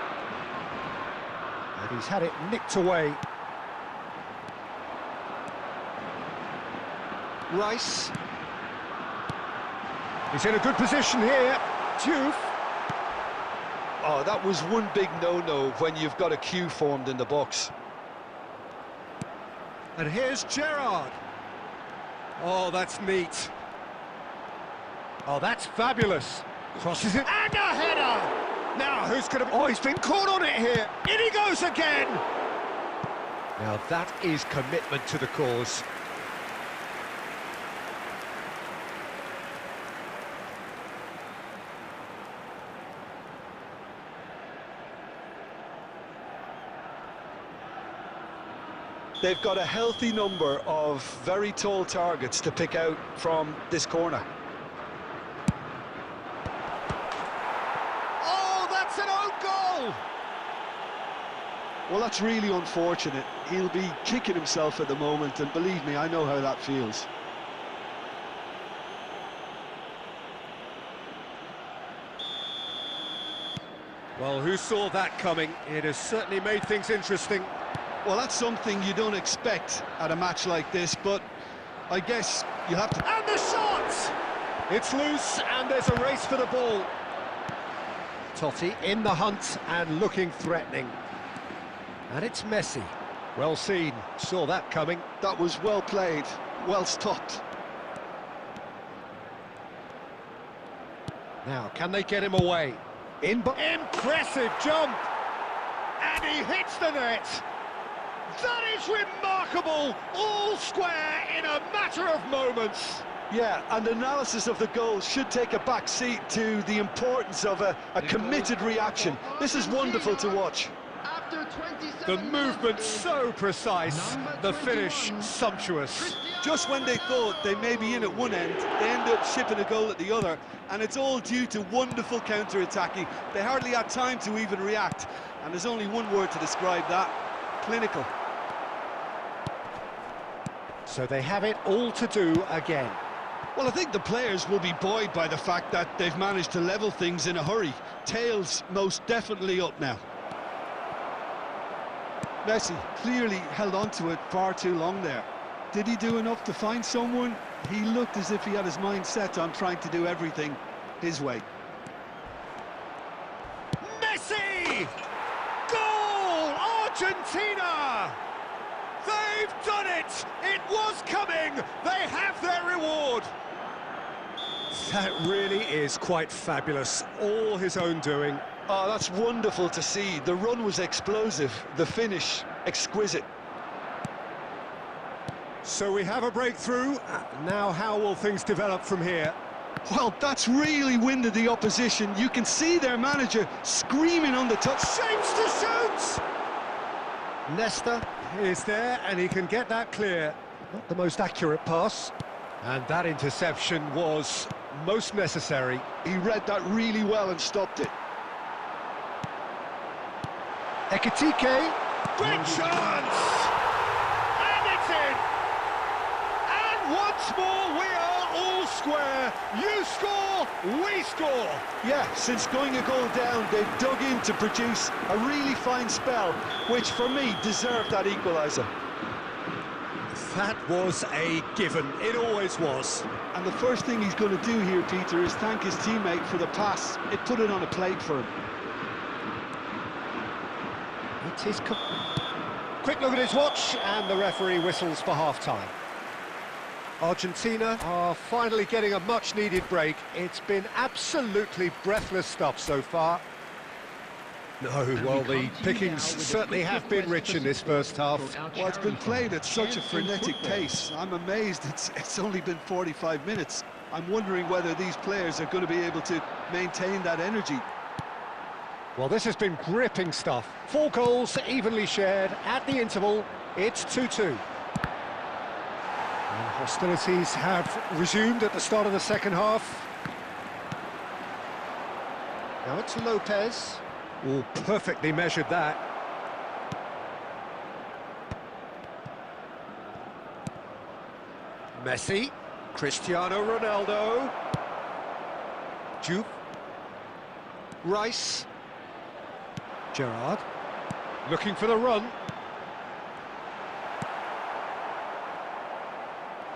And he's had it nicked away. Rice. He's in a good position here. Diouf. Oh, that was one big no-no when you've got a queue formed in the box. And here's Gerrard. Oh, that's neat. Oh, that's fabulous. Crosses it, and a header! Now, who's going to... Oh, he's been caught on it here. In he goes again! Now, that is commitment to the cause. They've got a healthy number of very tall targets to pick out from this corner. Oh, that's an own goal! Well, that's really unfortunate. He'll be kicking himself at the moment, and believe me, I know how that feels. Well, who saw that coming? It has certainly made things interesting. Well, that's something you don't expect at a match like this, but I guess you have to... And the shot! It's loose, and there's a race for the ball. Totti in the hunt and looking threatening. And it's Messi. Well seen, saw that coming. That was well played, well stopped. Now, can they get him away? Impressive jump! And he hits the net! That is remarkable! All square in a matter of moments! Yeah, and analysis of the goal should take a back seat to the importance of a committed reaction. This is wonderful to watch. The movement so precise, the finish sumptuous. Just when they thought they may be in at one end, they end up shipping a goal at the other, and it's all due to wonderful counter-attacking. They hardly had time to even react, and there's only one word to describe that: clinical. So they have it all to do again. Well, I think the players will be buoyed by the fact that they've managed to level things in a hurry. Tails most definitely up now. Messi clearly held on to it far too long there. Did he do enough to find someone? He looked as if he had his mind set on trying to do everything his way. Messi! Goal! Argentina! They've done it! It was coming! They have their reward! That really is quite fabulous. All his own doing. Oh, that's wonderful to see. The run was explosive, the finish exquisite. So we have a breakthrough. Now how will things develop from here? Well, that's really winded the opposition. You can see their manager screaming on the touch. Shapes to shoot! Nesta is there and he can get that clear. Not the most accurate pass. And that interception was most necessary. He read that really well and stopped it. Ekitike, great chance! And it's in! And once more we are all square. You score, we score! Yeah, since going a goal down, they've dug in to produce a really fine spell, which for me deserved that equaliser. That was a given, it always was. And the first thing he's going to do here, Peter, is thank his teammate for the pass. It put it on a plate for him. It is... Quick look at his watch, and the referee whistles for half-time. Argentina are finally getting a much-needed break. It's been absolutely breathless stuff so far. No, well, the pickings certainly have been rich in this first half. Well, it's been played at such a frenetic pace. I'm amazed it's only been 45 minutes. I'm wondering whether these players are going to be able to maintain that energy. Well, this has been gripping stuff. 4 goals evenly shared at the interval. It's 2-2. And hostilities have resumed at the start of the second half. Now it's Lopez. Oh, perfectly measured that. Messi, Cristiano Ronaldo. Juve. Rice. Gerrard. Looking for the run.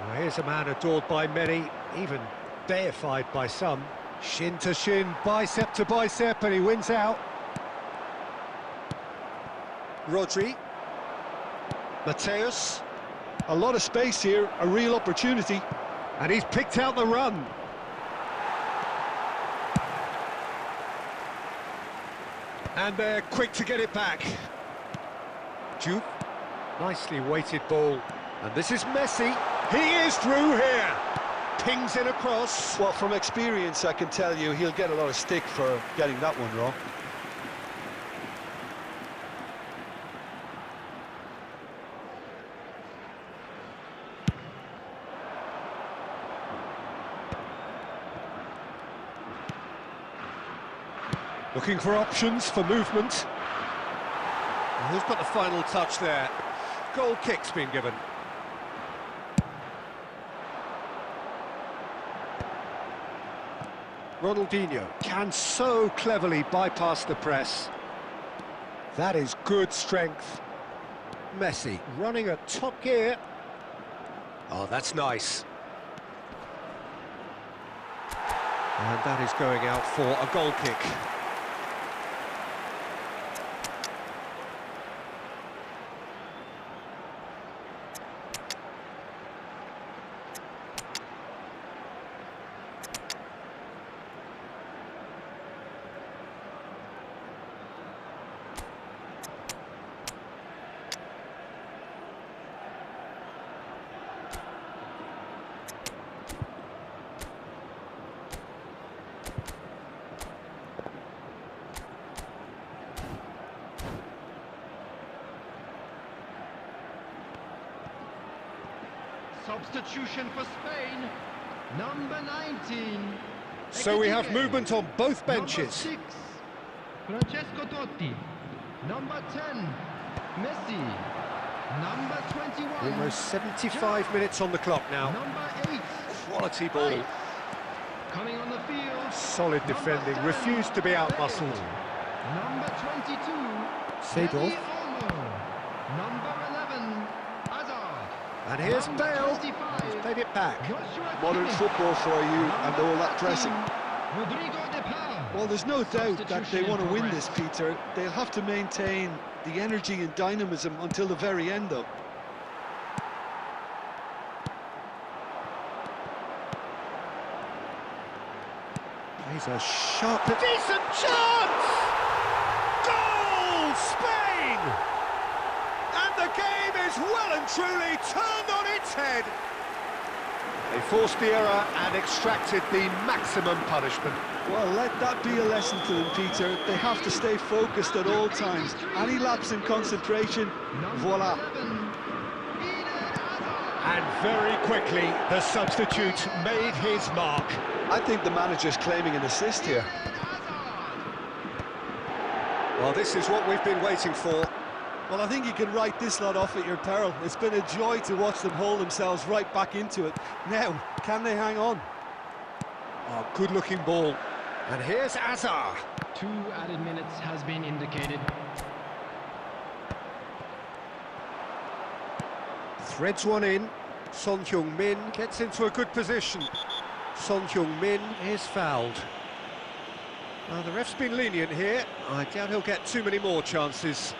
Well, here's a man adored by many, even deified by some. Shin to shin, bicep to bicep, and he wins out. Rodri. Mateus. A lot of space here, a real opportunity. And he's picked out the run. And they're quick to get it back. Jupe, nicely weighted ball. And this is Messi. He is through here. Pings in across. Well, from experience, I can tell you he'll get a lot of stick for getting that one wrong. Looking for options for movement. And who's got the final touch there? Goal kick's been given. Ronaldinho can so cleverly bypass the press. That is good strength. Messi running at top gear. Oh, that's nice. And that is going out for a goal kick. Substitution for Spain, number 19. So we have movement on both benches. Number 6, Francesco Totti. Number 10, Messi. Number 21. Almost 75 minutes on the clock now. Number 8. Quality ball. Coming on the field. Solid defending, refused to be out-muscled. Number 22. Seedorf. Dani Olmo. Number 11, Hazard. And here's Number Bale. 25, He's played it back. Joshua Modern Kimmich. football for you and all that pressing. Rodrigo de Paul. Well, there's no doubt that they Substitution want to in win this, progress. Peter. They'll have to maintain the energy and dynamism until the very end, though. He's a sharp, decent chance! Goal, Spain! And the game is well and truly turned on its head. They forced the error and extracted the maximum punishment. Well, let that be a lesson to them, Peter. They have to stay focused at all times. Any lapse in concentration, voila. 11, Eden Hazard. And very quickly, the substitute made his mark. I think the manager's claiming an assist here. Eden Hazard. Well, this is what we've been waiting for. Well, I think you can write this lot off at your peril. It's been a joy to watch them hold themselves right back into it. Now, can they hang on? Oh, good-looking ball. And here's Hazard. 2 added minutes has been indicated. Threads one in. Son Heung-min gets into a good position. Son Heung-min is fouled. The ref's been lenient here. I doubt he'll get too many more chances.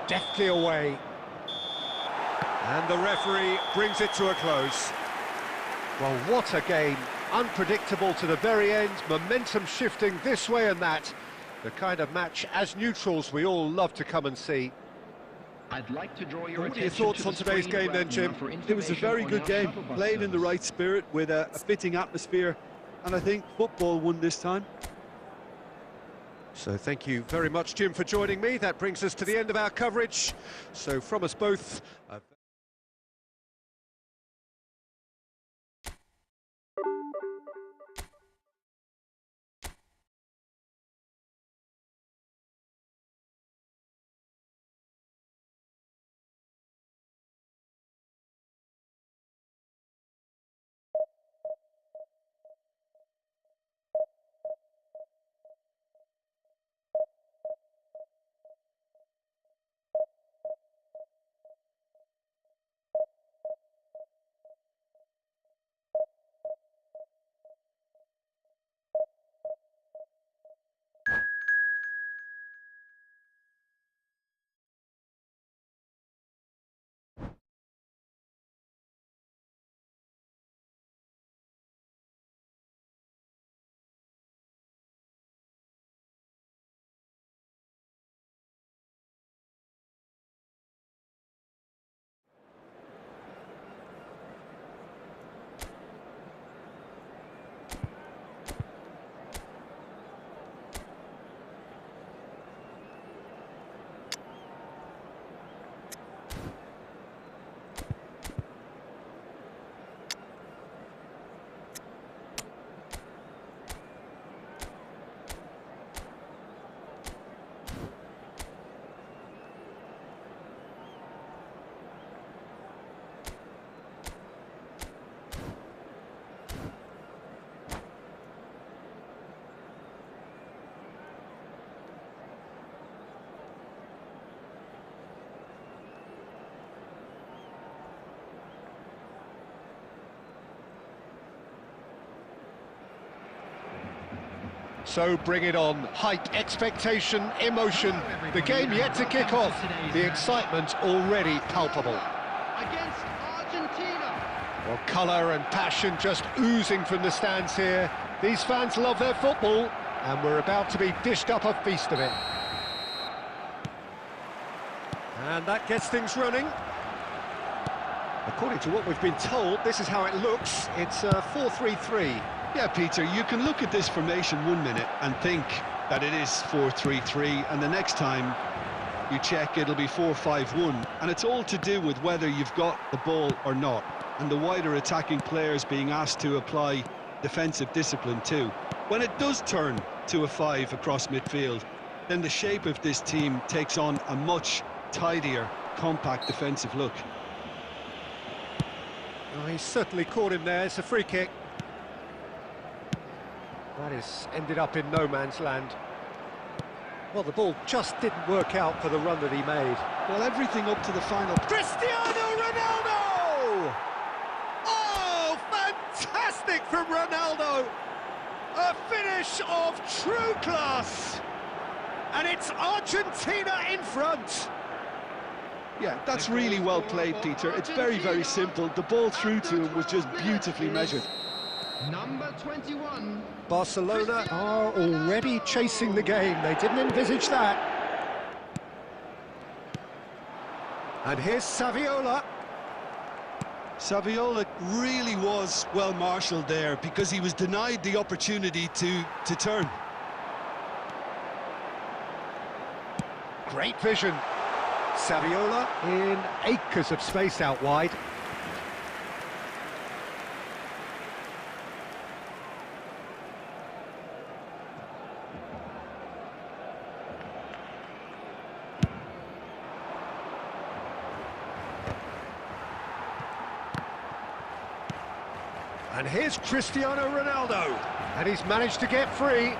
Deftly away. And the referee brings it to a close. Well, what a game. Unpredictable to the very end, momentum shifting this way and that. The kind of match, as neutrals, we all love to come and see. I'd like to draw your What are your attention thoughts to on the today's screen game then, right Jim? now for It was a very information good on game, our shuttle bus played in the service. right spirit with a fitting atmosphere, and I think football won this time. So thank you very much, Jim, for joining me. That brings us to the end of our coverage. So from us both... So bring it on. Hype, expectation, emotion. The game yet to kick off. The excitement already palpable. Against Argentina. Well, colour and passion just oozing from the stands here. These fans love their football, and we're about to be dished up a feast of it. And that gets things running. According to what we've been told, this is how it looks. It's a 4-3-3. Yeah, Peter, you can look at this formation 1 minute and think that it is 4-3-3, and the next time you check, it'll be 4-5-1. And it's all to do with whether you've got the ball or not, and the wider attacking players being asked to apply defensive discipline too. When it does turn to a 5 across midfield, then the shape of this team takes on a much tidier, compact defensive look. Oh, he's certainly caught him there. It's a free kick. That is ended up in no man's land. Well, the ball just didn't work out for the run that he made. Well, everything up to the final. Cristiano Ronaldo! Oh, fantastic from Ronaldo! A finish of true class! And it's Argentina in front! Yeah, that's really well played, Peter. It's very, very simple. The ball through to him was just beautifully measured. Number 21. Barcelona are already chasing the game. They didn't envisage that. And here's Saviola. Saviola really was well marshalled there because he was denied the opportunity to turn. Great vision. Saviola in acres of space out wide. And here's Cristiano Ronaldo. And he's managed to get free.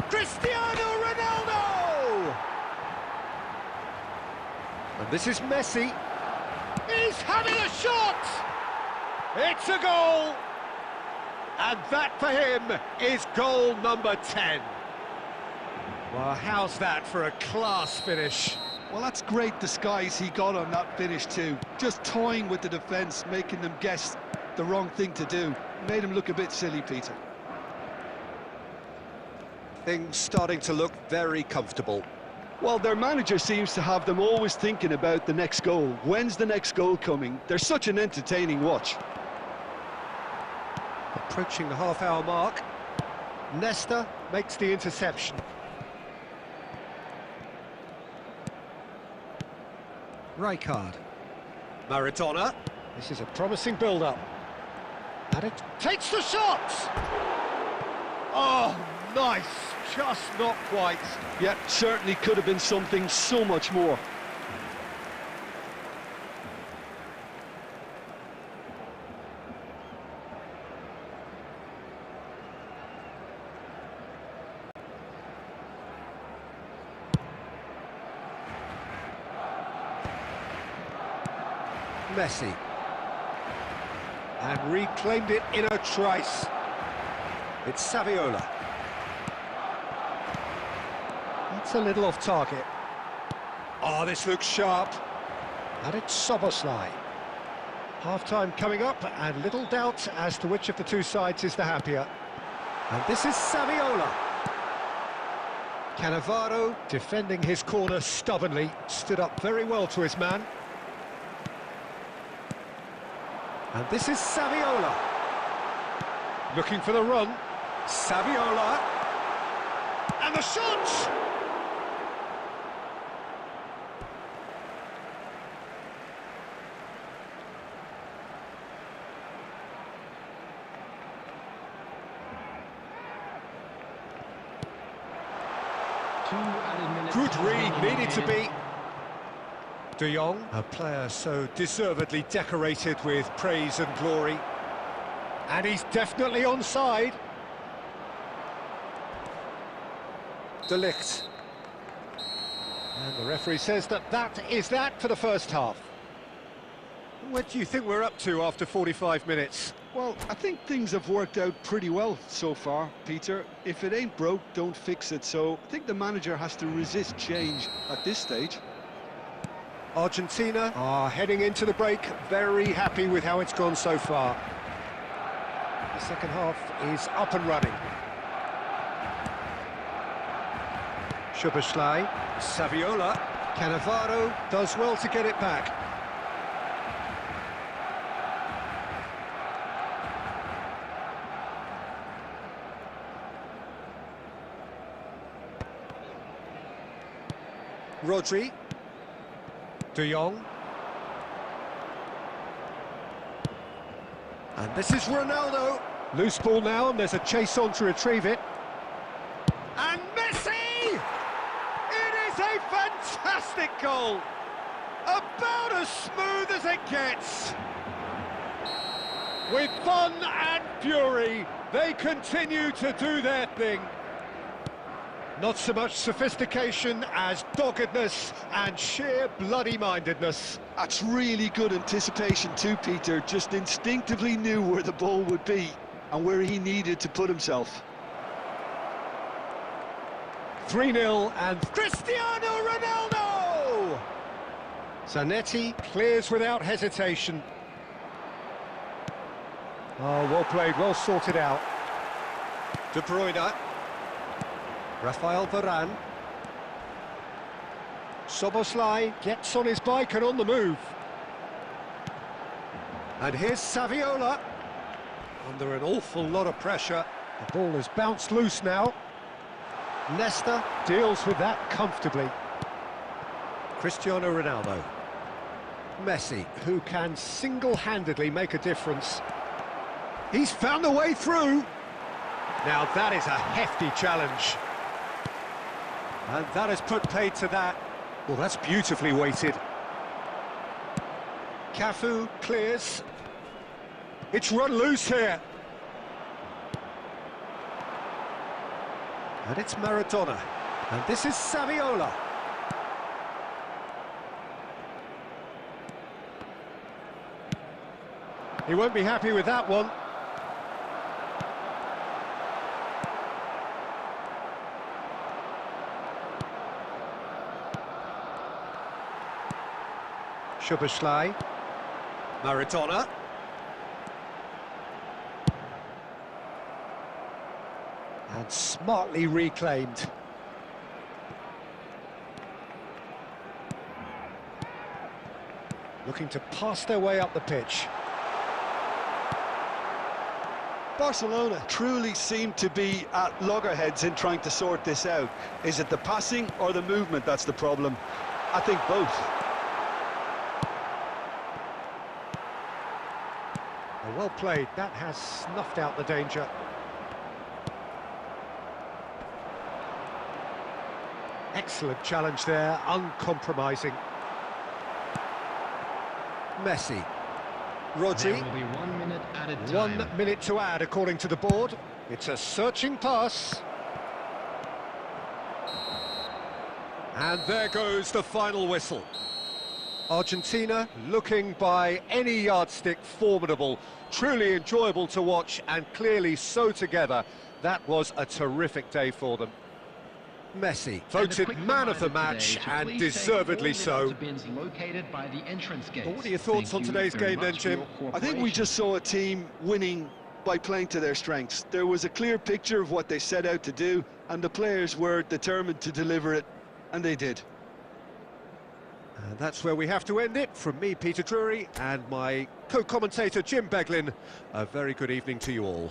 Cristiano Ronaldo! And this is Messi. He's having a shot! It's a goal! And that for him is goal number 10. Well, how's that for a class finish? Well, that's great disguise he got on that finish too. Just toying with the defence, making them guess the wrong thing to do. Made him look a bit silly, Peter. Things starting to look very comfortable. Well, their manager seems to have them always thinking about the next goal. When's the next goal coming? They're such an entertaining watch. Approaching the half-hour mark. Nesta makes the interception. Rijkaard. Maradona. This is a promising build-up. And it takes the shot! Oh, nice. Just not quite. Yeah, certainly could have been something so much more. Messi. And reclaimed it in a trice. It's Saviola. That's a little off target. Oh, this looks sharp. And it's Soboslai. Half-time coming up, and little doubt as to which of the two sides is the happier. And this is Saviola. Cannavaro, defending his corner stubbornly, stood up very well to his man. And this is Saviola. Looking for the run. Saviola. And the shot! Good read, needed to be. De Jong, a player so deservedly decorated with praise and glory. And he's definitely onside. De Ligt. And the referee says that is that for the first half. What do you think we're up to after 45 minutes? Well, I think things have worked out pretty well so far, Peter. If it ain't broke, don't fix it. So I think the manager has to resist change at this stage. Argentina are heading into the break, very happy with how it's gone so far. The second half is up and running. Szoboszlai, Saviola, Cannavaro does well to get it back. Rodri, De Jong, and this is Ronaldo. Loose ball now, and there's a chase on to retrieve it. And Messi! It is a fantastic goal! About as smooth as it gets. With fun and fury, they continue to do their thing. Not so much sophistication as doggedness and sheer bloody-mindedness. That's really good anticipation too, Peter. Just instinctively knew where the ball would be and where he needed to put himself. 3-0 and Cristiano Ronaldo! Zanetti clears without hesitation. Oh, well played, well sorted out. De Bruyne. Rafael Varane. Szoboszlai gets on his bike and on the move. And here's Saviola. Under an awful lot of pressure. The ball has bounced loose now. Nesta deals with that comfortably. Cristiano Ronaldo. Messi, who can single-handedly make a difference. He's found a way through. Now that is a hefty challenge. And that has put paid to that. Well, that's beautifully weighted. Cafu clears. It's run loose here. And it's Maradona. And this is Saviola. He won't be happy with that one. Szoboszlai, Maradona. And smartly reclaimed. Looking to pass their way up the pitch. Barcelona truly seem to be at loggerheads in trying to sort this out. Is it the passing or the movement that's the problem? I think both. Well played, that has snuffed out the danger. Excellent challenge there, uncompromising. Messi. Rodri. There will be 1 minute added time. 1 minute to add according to the board. It's a searching pass. And there goes the final whistle. Argentina looking by any yardstick formidable, truly enjoyable to watch and clearly so together. That was a terrific day for them. Messi voted man of the match and deservedly so. What are your thoughts on today's game then, Jim? I think we just saw a team winning by playing to their strengths. There was a clear picture of what they set out to do and the players were determined to deliver it, and they did. And that's where we have to end it. From me, Peter Drury, and my co-commentator, Jim Beglin, a very good evening to you all.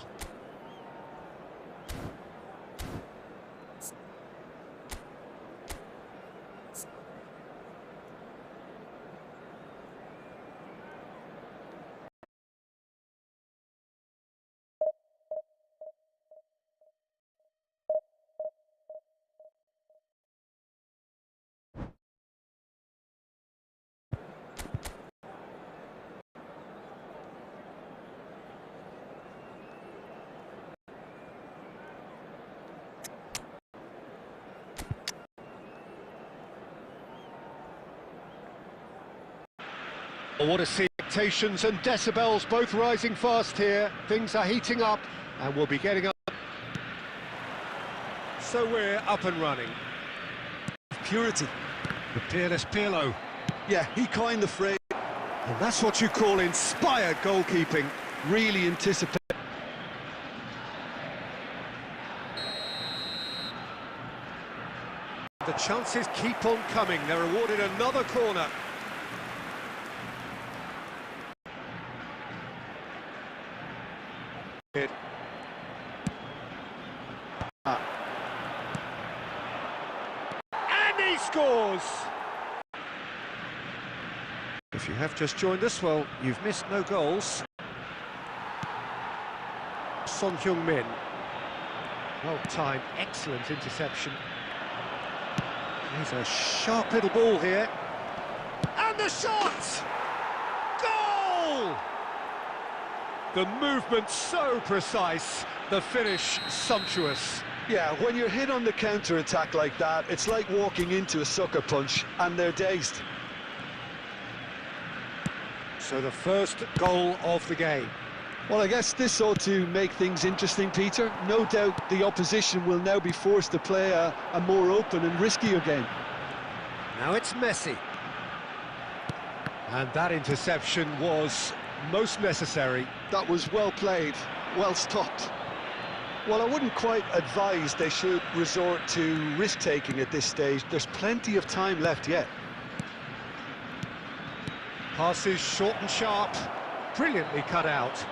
What a scene. Expectations and decibels both rising fast here. Things are heating up and we'll be getting up. So we're up and running. Purity. The peerless Pirlo. Yeah, he coined the phrase. And that's what you call inspired goalkeeping. Really anticipate. The chances keep on coming. They're awarded another corner. And he scores! If you have just joined us, well, you've missed no goals. Son Heung-min. Well-timed, excellent interception. He's a sharp little ball here. And the shot! Goal! The movement so precise, the finish sumptuous. Yeah, when you're hit on the counter-attack like that, it's like walking into a sucker punch, and they're dazed. So the first goal of the game. Well, I guess this ought to make things interesting, Peter. No doubt the opposition will now be forced to play a more open and riskier game. Now it's Messi. And that interception was most necessary. That was well played, well stopped. Well, I wouldn't quite advise they should resort to risk-taking at this stage. There's plenty of time left yet. Passes short and sharp, brilliantly cut out.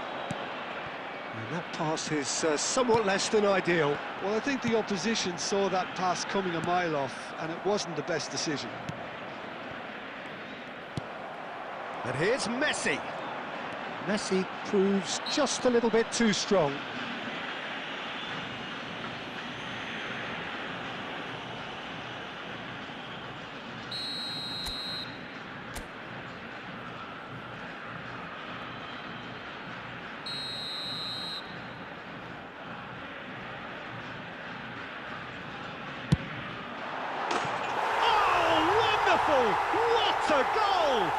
And that pass is somewhat less than ideal. Well, I think the opposition saw that pass coming a mile off, and it wasn't the best decision. And here's Messi. Messi proves just a little bit too strong. What a goal!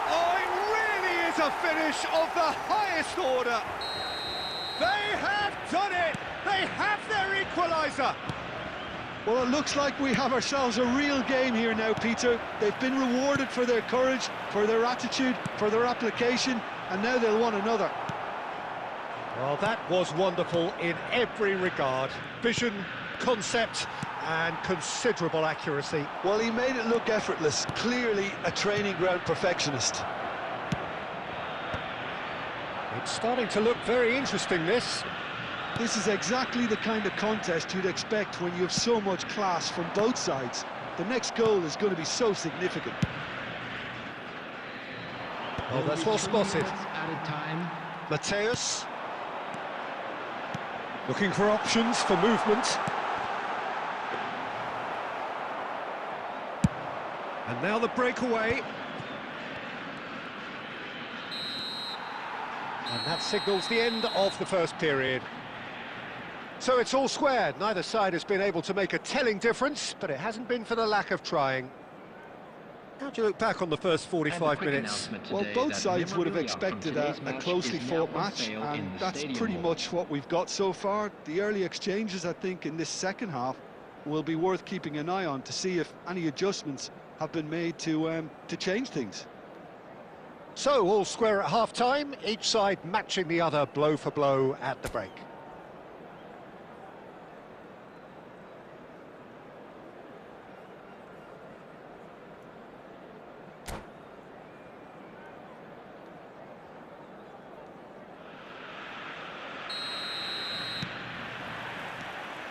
Oh, it really is a finish of the highest order. They have done it! They have their equaliser! Well, it looks like we have ourselves a real game here now, Peter. They've been rewarded for their courage, for their attitude, for their application, and now they'll want another. Well, that was wonderful in every regard. Vision, concept, and considerable accuracy. Well, he made it look effortless. Clearly a training ground perfectionist. It's starting to look very interesting, this. This is exactly the kind of contest you'd expect when you have so much class from both sides. The next goal is going to be so significant. Oh, that's well spotted. Added time. Mateus. Looking for options for movement. And now the breakaway. And that signals the end of the first period. So it's all squared. Neither side has been able to make a telling difference, but it hasn't been for the lack of trying. How do you look back on the first 45 minutes? Well, both sides would have expected a closely fought match, and that's pretty much what we've got so far. The early exchanges, I think, in this second half will be worth keeping an eye on to see if any adjustments have been made to change things. So, all square at half-time, each side matching the other blow for blow at the break.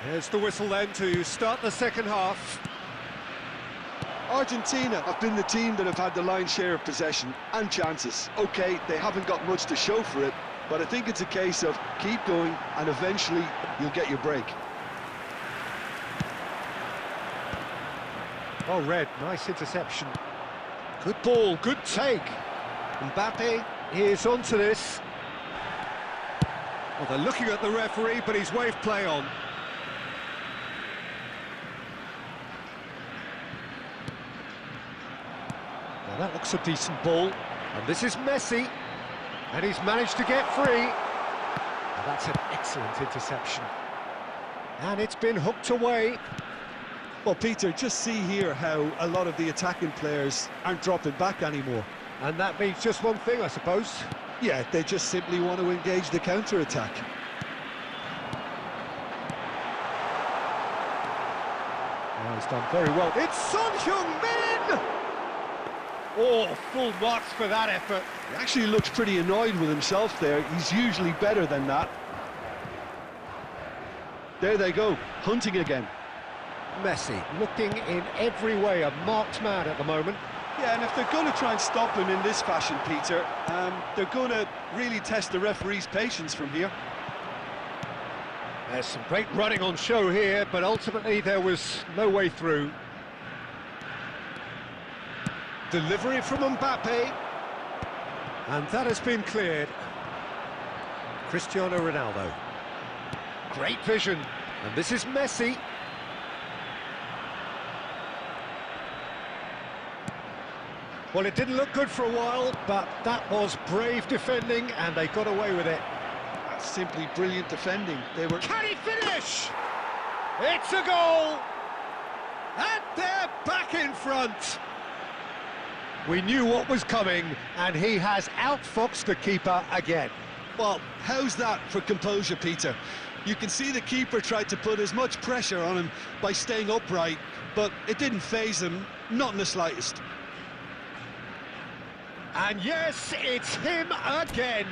Here's the whistle then to start the second half. Argentina have been the team that have had the lion's share of possession and chances. OK, they haven't got much to show for it, but I think it's a case of keep going and eventually you'll get your break. Oh, Red, nice interception. Good ball, good take. Mbappe is onto this. Well, they're looking at the referee, but he's waved play on. Well, that looks a decent ball. And this is Messi, and he's managed to get free. Now that's an excellent interception. And it's been hooked away. Well, Peter, just see here how a lot of the attacking players aren't dropping back anymore. And that means just one thing, I suppose. Yeah, they just simply want to engage the counter-attack. Well, he's done very well. It's Son Heung-min! Oh, full marks for that effort. He actually looks pretty annoyed with himself there. He's usually better than that. There they go, hunting again. Messi looking in every way a marked man at the moment. Yeah, and if they're going to try and stop him in this fashion, Peter, they're going to really test the referee's patience from here. There's some great running on show here, but ultimately there was no way through. Delivery from Mbappe. And that has been cleared. Cristiano Ronaldo. Great vision. And this is Messi. Well, it didn't look good for a while, but that was brave defending, and they got away with it. That's simply brilliant defending. They were... Can he finish? It's a goal! And they're back in front. We knew what was coming, and he has outfoxed the keeper again. Well, how's that for composure, Peter? You can see the keeper tried to put as much pressure on him by staying upright, but it didn't faze him, not in the slightest. And yes, it's him again.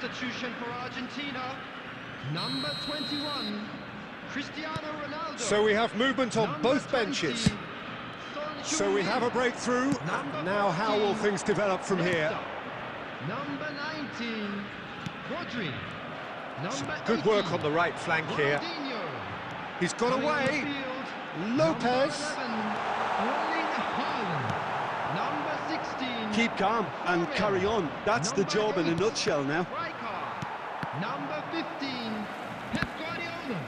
Substitution for Argentina, number 21, Cristiano Ronaldo. So we have movement on Number both 20, benches. Son So we have a breakthrough. Number Now how will 14, things develop from here? Number 19, Rodri. Number Good work 18, on the right flank here. Ronaldinho. He's got Coming on the away. field, Lopez. Number 11, Erling Haaland. Number 16, Keep calm and carry on. That's the job in a nutshell now. Striker. Number 15, Pep Guardiola.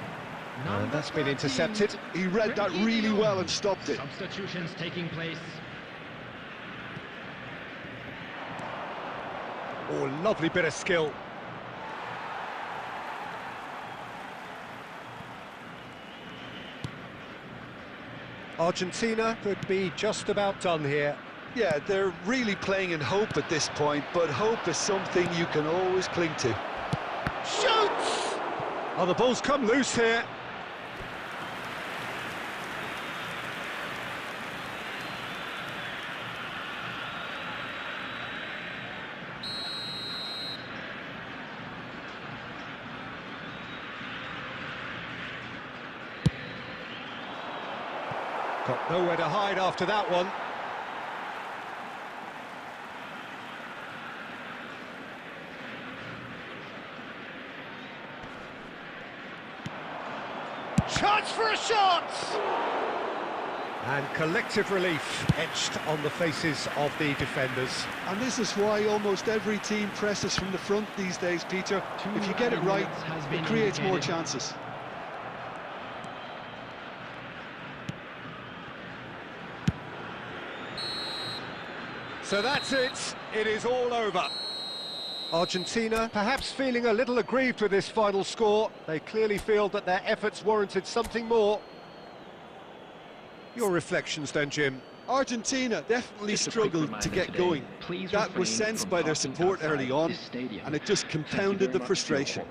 And that's been 13, intercepted. He read that really well and stopped it. Substitutions taking place. Oh, lovely bit of skill. Argentina could be just about done here. Yeah, they're really playing in hope at this point, but hope is something you can always cling to. Shoots! Oh, the ball's come loose here. Got nowhere to hide after that one. Chance for a shot! And collective relief etched on the faces of the defenders. And this is why almost every team presses from the front these days, Peter. If you get it right, it creates more chances. So that's it. It is all over. Argentina perhaps feeling a little aggrieved with this final score. They clearly feel that their efforts warranted something more. Your reflections then, Jim? Argentina definitely struggled to get going. That was sensed by their support early on, and it just compounded the frustration.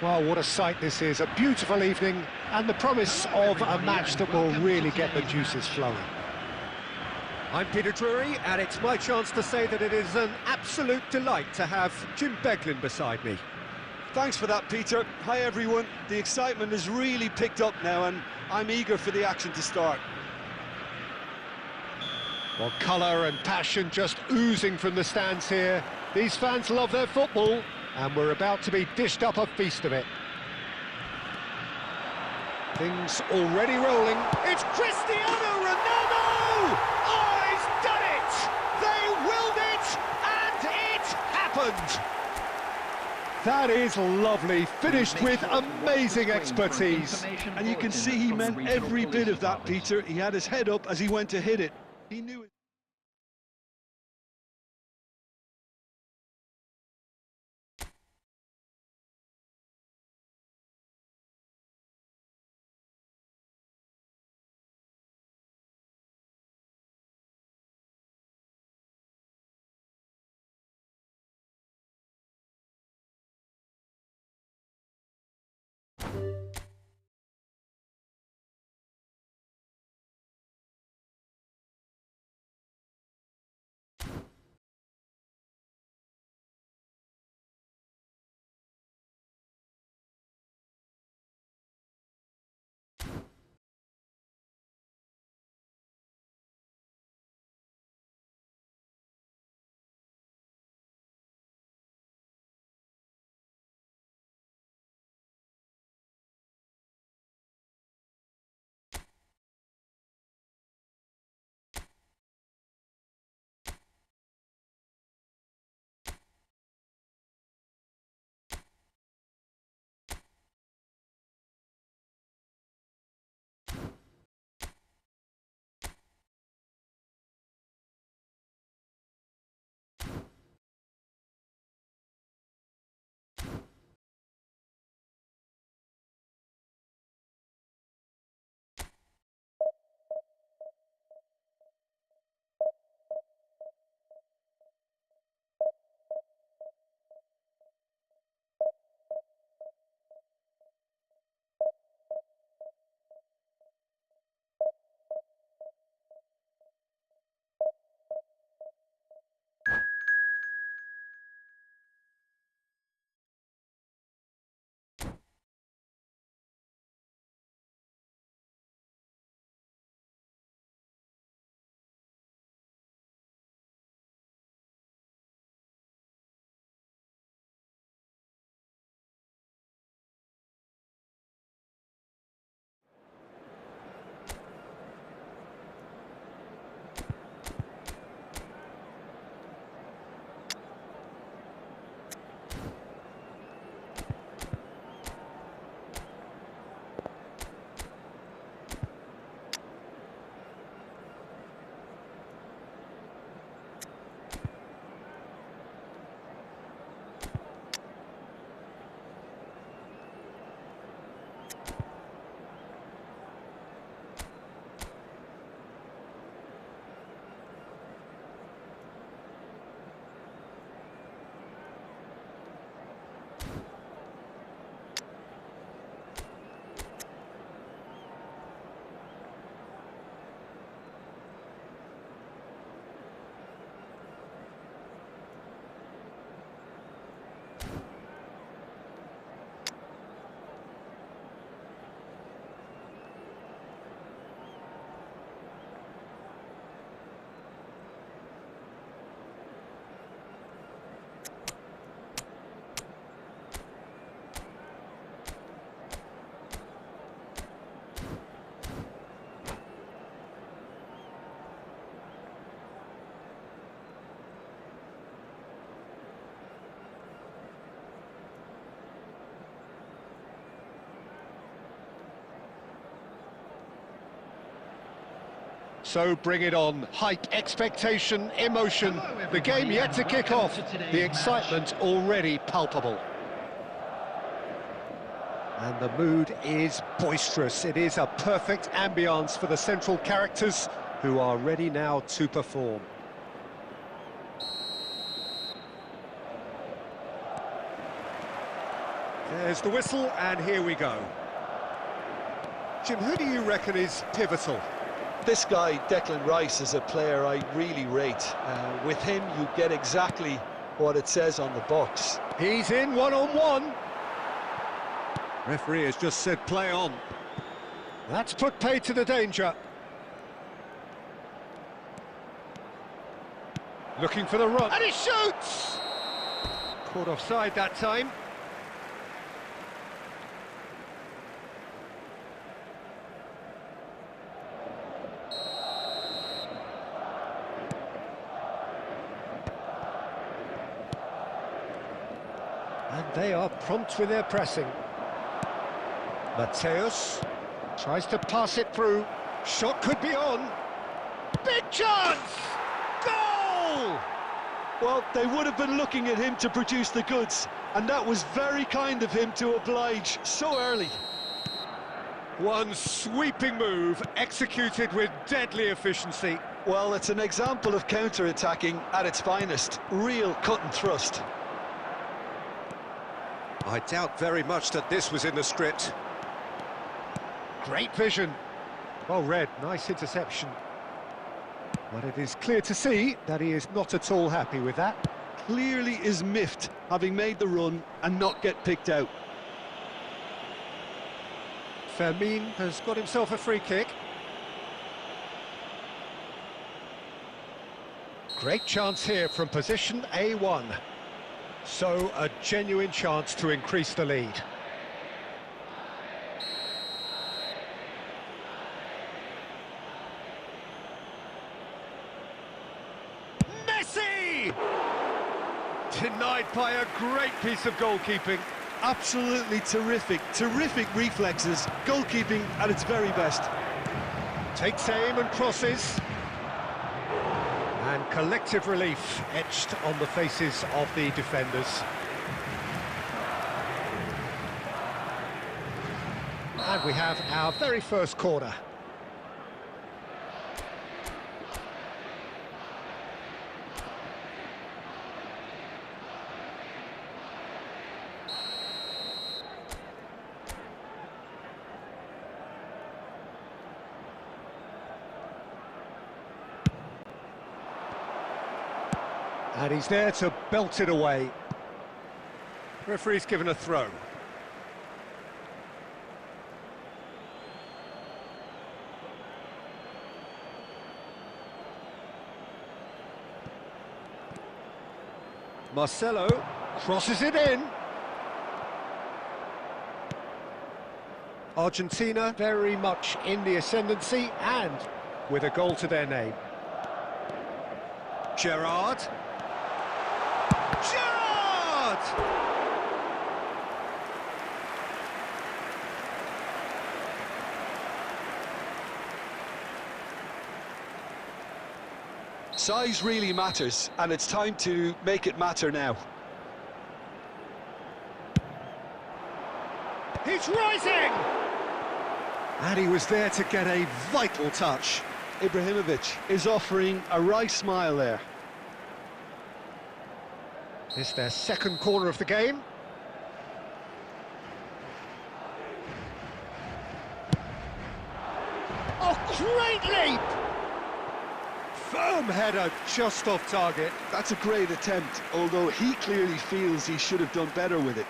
Well, what a sight this is, a beautiful evening, and the promise of a match that will really get the juices flowing. I'm Peter Drury, and it's my chance to say that it is an absolute delight to have Jim Beglin beside me. Thanks for that, Peter. Hi, everyone. The excitement has really picked up now, and I'm eager for the action to start. Well, colour and passion just oozing from the stands here. These fans love their football, and we're about to be dished up a feast of it. Things already rolling. It's Cristiano Ronaldo! Oh, he's done it! They willed it, and it happened! That is lovely, finished with amazing expertise. And you can see he meant every bit of that, Peter. He had his head up as he went to hit it. He knew it. So bring it on. Hype, expectation, emotion. The game yet to kick off. The excitement already palpable. And the mood is boisterous. It is a perfect ambience for the central characters who are ready now to perform. There's the whistle, and here we go. Jim, who do you reckon is pivotal? This guy, Declan Rice, is a player I really rate. With him, you get exactly what it says on the box. He's in one-on-one. Referee has just said play on. That's put paid to the danger. Looking for the run, and he shoots! Caught offside that time. And they are prompt with their pressing. Mateus tries to pass it through. Shot could be on. Big chance! Goal! Well, they would have been looking at him to produce the goods, and that was very kind of him to oblige so early. One sweeping move, executed with deadly efficiency. Well, it's an example of counter-attacking at its finest. Real cut and thrust. I doubt very much that this was in the script. Great vision. Well read, nice interception. But it is clear to see that he is not at all happy with that. Clearly is miffed, having made the run and not get picked out. Fermin has got himself a free kick. Great chance here from position A1. So, a genuine chance to increase the lead. Messi! Denied by a great piece of goalkeeping. Absolutely terrific, terrific reflexes. Goalkeeping at its very best. Takes aim and crosses. And collective relief etched on the faces of the defenders. And we have our very first corner. And he's there to belt it away. Referee's given a throw. Marcelo crosses it in. Argentina very much in the ascendancy and with a goal to their name. Gerrard. Gerrard! Size really matters, and it's time to make it matter now. He's rising! And he was there to get a vital touch. Ibrahimovic is offering a wry smile there. It's their second corner of the game. Oh, great leap! Firm header just off target. That's a great attempt, although he clearly feels he should have done better with it.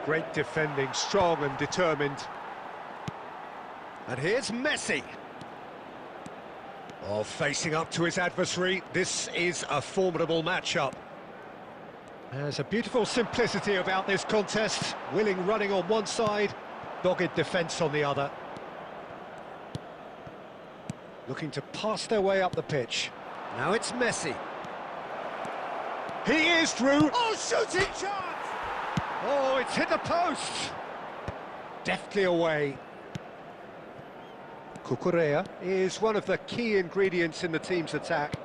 Great defending, strong and determined. And here's Messi. Oh, facing up to his adversary, this is a formidable matchup. There's a beautiful simplicity about this contest. Willing running on one side, dogged defence on the other. Looking to pass their way up the pitch. Now it's Messi. He is through. Oh, shooting chance! Oh, it's hit the post. Deftly away. Cucurella is one of the key ingredients in the team's attack.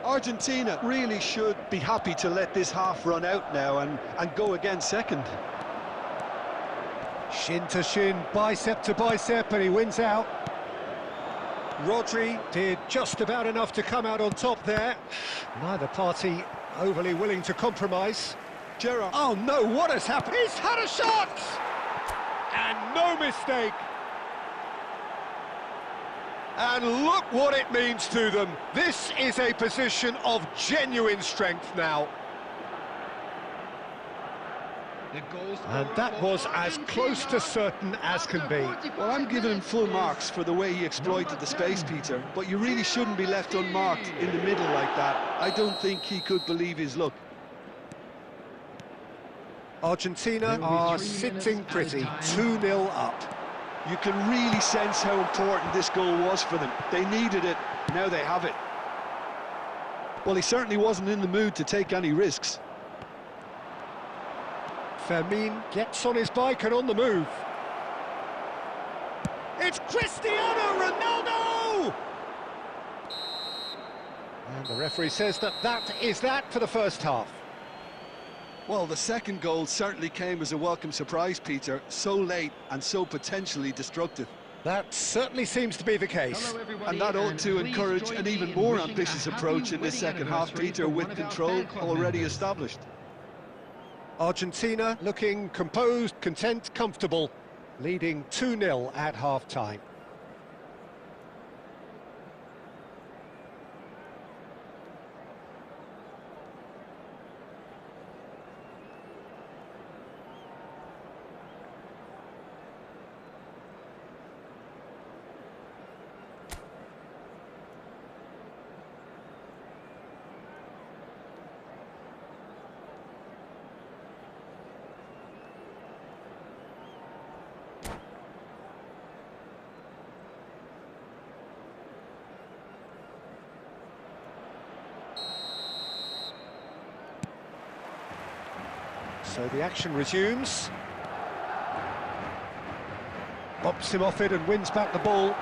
Argentina really should be happy to let this half run out now and go again second. Shin to shin, bicep to bicep, and he wins out. Rodri did just about enough to come out on top there. Neither party overly willing to compromise. Gerrard. Oh no, what has happened? He's had a shot! And no mistake. And look what it means to them. This is a position of genuine strength now. And that was as close to certain as can be. Well, I'm giving him full marks for the way he exploited the space, Peter, but you really shouldn't be left unmarked in the middle like that. I don't think he could believe his luck. Argentina are sitting pretty, 2-0 up. You can really sense how important this goal was for them. They needed it, now they have it. Well, he certainly wasn't in the mood to take any risks. Fermin gets on his bike and on the move. It's Cristiano Ronaldo! And the referee says that is that for the first half. Well, the second goal certainly came as a welcome surprise, Peter. So late and so potentially destructive. That certainly seems to be the case. And that ought to encourage an even more ambitious approach in this second half, Peter, with control already established. Argentina looking composed, content, comfortable, leading 2-0 at half-time. So the action resumes. Bops him off it and wins back the ball.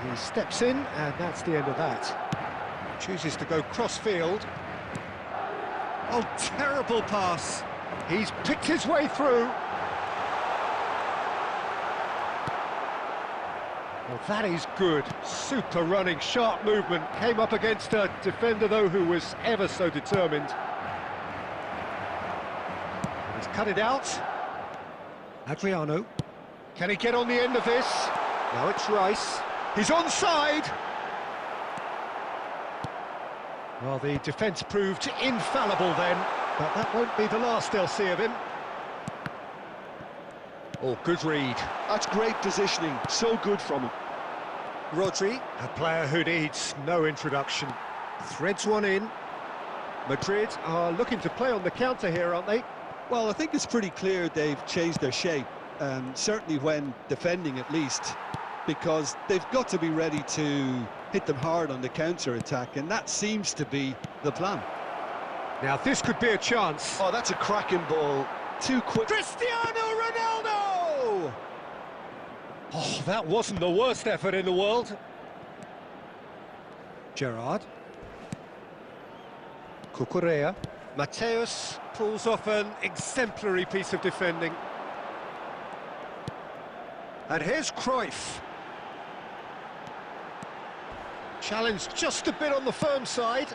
He steps in, and that's the end of that. Chooses to go cross-field. Oh, terrible pass. He's picked his way through. Well, that is good. Super running, sharp movement. Came up against a defender, though, who was ever so determined. He's cut it out. Adriano. Can he get on the end of this? Now it's Rice. He's onside. Well, the defence proved infallible then, but that won't be the last they'll see of him. Oh, good read. That's great positioning, so good from him. Rodri, a player who needs no introduction. Threads one in. Madrid are looking to play on the counter here, aren't they? Well, I think it's pretty clear they've changed their shape, certainly when defending at least, because they've got to be ready to hit them hard on the counter-attack, and that seems to be the plan. Now, this could be a chance. Oh, that's a cracking ball. Too quick. Cristiano Ronaldo! Oh, that wasn't the worst effort in the world. Gerrard. Cucurella. Mateus pulls off an exemplary piece of defending. And here's Cruyff. Challenged just a bit on the firm side.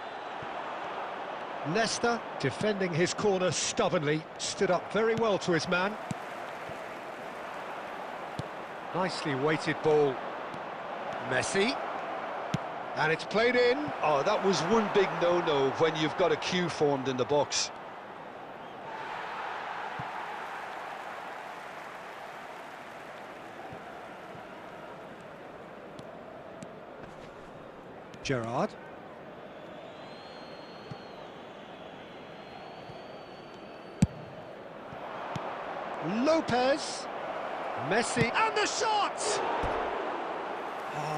Nesta, defending his corner stubbornly, stood up very well to his man. Nicely weighted ball. Messi. And it's played in. Oh, that was one big no-no when you've got a queue formed in the box. Gerrard. Lopez. Messi. And the shot!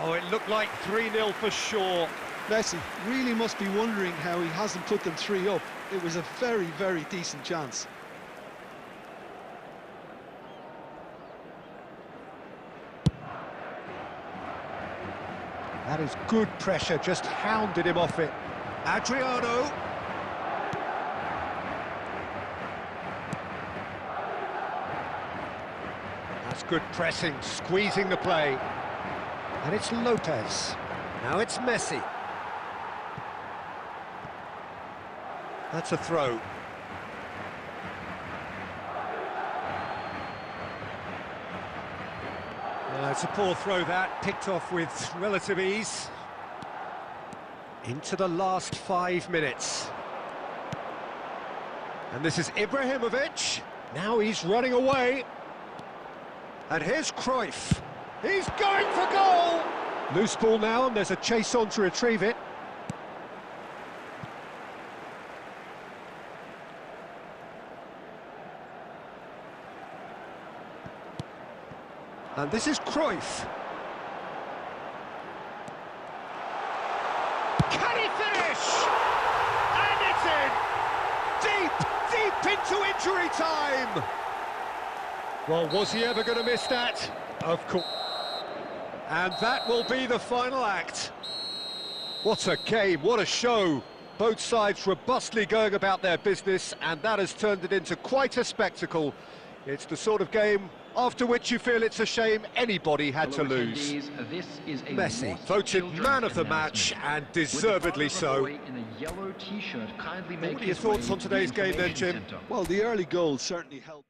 Oh, it looked like 3-0 for sure. Messi really must be wondering how he hasn't put them 3 up. It was a very, very decent chance. That is good pressure, just hounded him off it. Adriano. That's good pressing, squeezing the play. And it's Lopez. Now it's Messi. That's a throw. It's a poor throw that, picked off with relative ease. Into the last 5 minutes. And this is Ibrahimovic. Now he's running away. And here's Cruyff. He's going for goal! Loose ball now, and there's a chase on to retrieve it. And this is Cruyff. Can he finish? And it's in! Deep into injury time! Well, was he ever going to miss that? Of course. And that will be the final act. What a game, what a show. Both sides robustly going about their business, and that has turned it into quite a spectacle. It's the sort of game after which you feel it's a shame anybody had to lose. Messi voted man of the match, and deservedly so. What are your thoughts on today's game then, Jim? Well, the early goal certainly helped.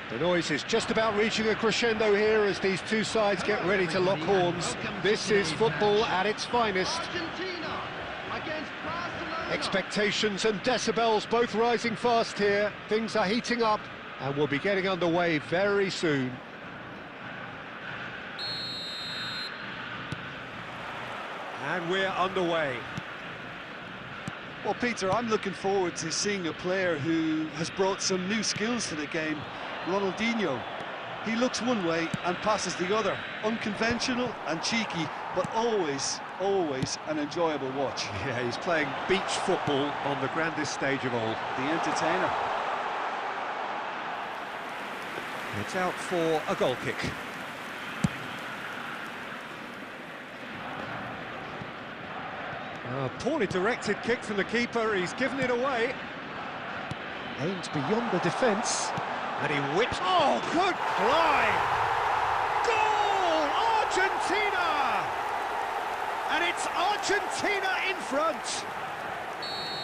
The noise is just about reaching a crescendo here as these two sides get ready to lock horns. This is football at its finest. Argentina against Barcelona. Expectations and decibels both rising fast here. Things are heating up and we'll be getting underway very soon. And we're underway. Well, Peter, I'm looking forward to seeing a player who has brought some new skills to the game. Ronaldinho. He looks one way and passes the other. Unconventional and cheeky, but always an enjoyable watch. Yeah, he's playing beach football on the grandest stage of all. The entertainer. It's out for a goal kick. A poorly directed kick from the keeper, he's given it away. Aims beyond the defence. And he whips... Oh, good climb! Goal! Argentina! And it's Argentina in front!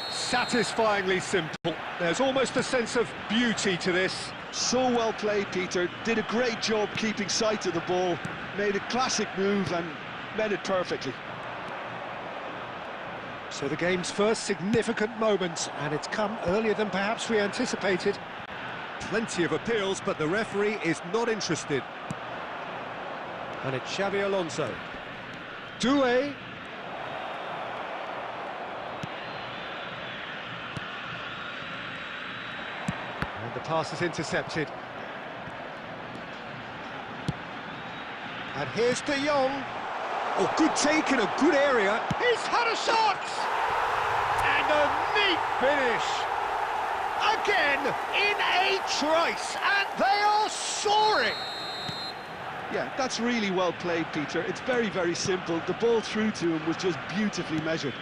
Satisfyingly simple. There's almost a sense of beauty to this. So well played, Peter. Did a great job keeping sight of the ball. Made a classic move and met it perfectly. So the game's first significant moment, and it's come earlier than perhaps we anticipated. Plenty of appeals, but the referee is not interested. And it's Xavi Alonso. Doué. And the pass is intercepted. And here's De Jong. Oh, good take in a good area. He's had a shot! And a neat finish. Again, in a trice, and they are soaring! Yeah, that's really well played, Peter. It's very simple. The ball through to him was just beautifully measured.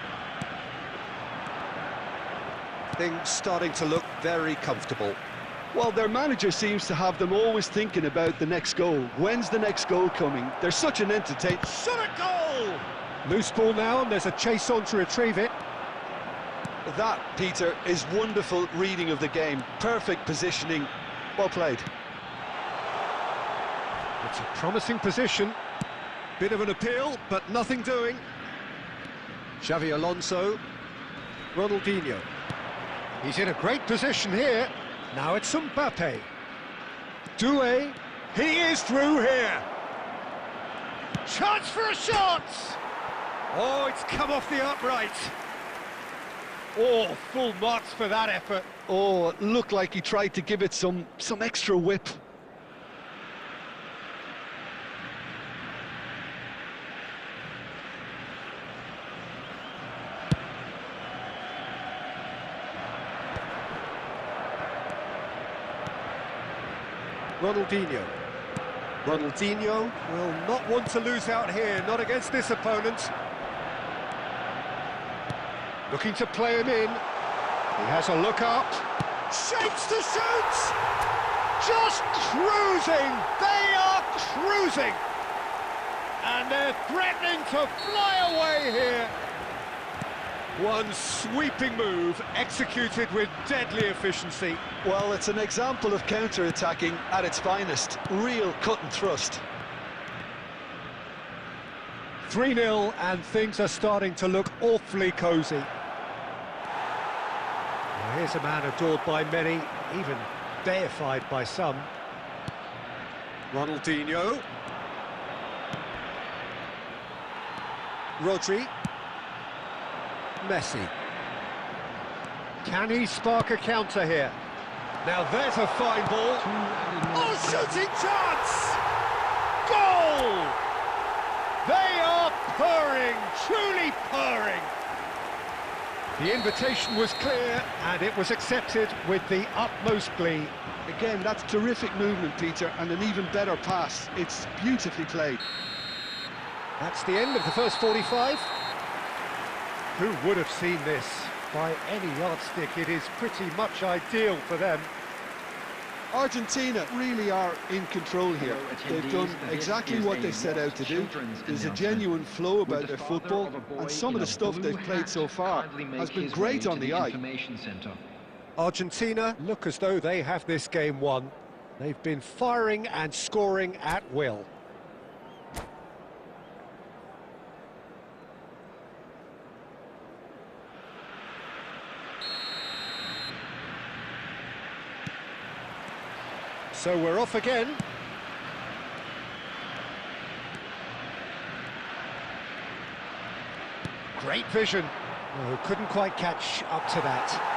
Things starting to look very comfortable. Well, their manager seems to have them always thinking about the next goal. When's the next goal coming? They're such an entertainer. Shot a goal! Loose ball now, and there's a chase on to retrieve it. That, Peter, is wonderful reading of the game. Perfect positioning. Well played. It's a promising position. Bit of an appeal, but nothing doing. Xavi Alonso. Ronaldinho. He's in a great position here. Now it's Mbappe. Doué. He is through here. Chance for a shot! Oh, it's come off the upright. Oh, full marks for that effort. Oh, it looked like he tried to give it some extra whip. Ronaldinho. Ronaldinho will not want to lose out here, not against this opponent. Looking to play him in. He has a look up. Shapes to shoot! Just cruising! They are cruising! And they're threatening to fly away here. One sweeping move, executed with deadly efficiency. Well, it's an example of counter-attacking at its finest. Real cut and thrust. 3-0, and things are starting to look awfully cosy. Well, here's a man adored by many, even deified by some. Ronaldinho. Rodri. Messi. Can he spark a counter here? Now there's a fine ball. Oh, shooting chance! Goal! They are purring, truly purring. The invitation was clear, and it was accepted with the utmost glee. Again, that's terrific movement, Peter, and an even better pass. It's beautifully played. That's the end of the first 45. Who would have seen this? By any yardstick, it is pretty much ideal for them. Argentina really are in control here. They've done exactly what they set out to do. There's a genuine flow about their football, and some of the stuff they've played so far has been great on the eye. Argentina look as though they have this game won. They've been firing and scoring at will. So we're off again. Great vision. Oh, couldn't quite catch up to that.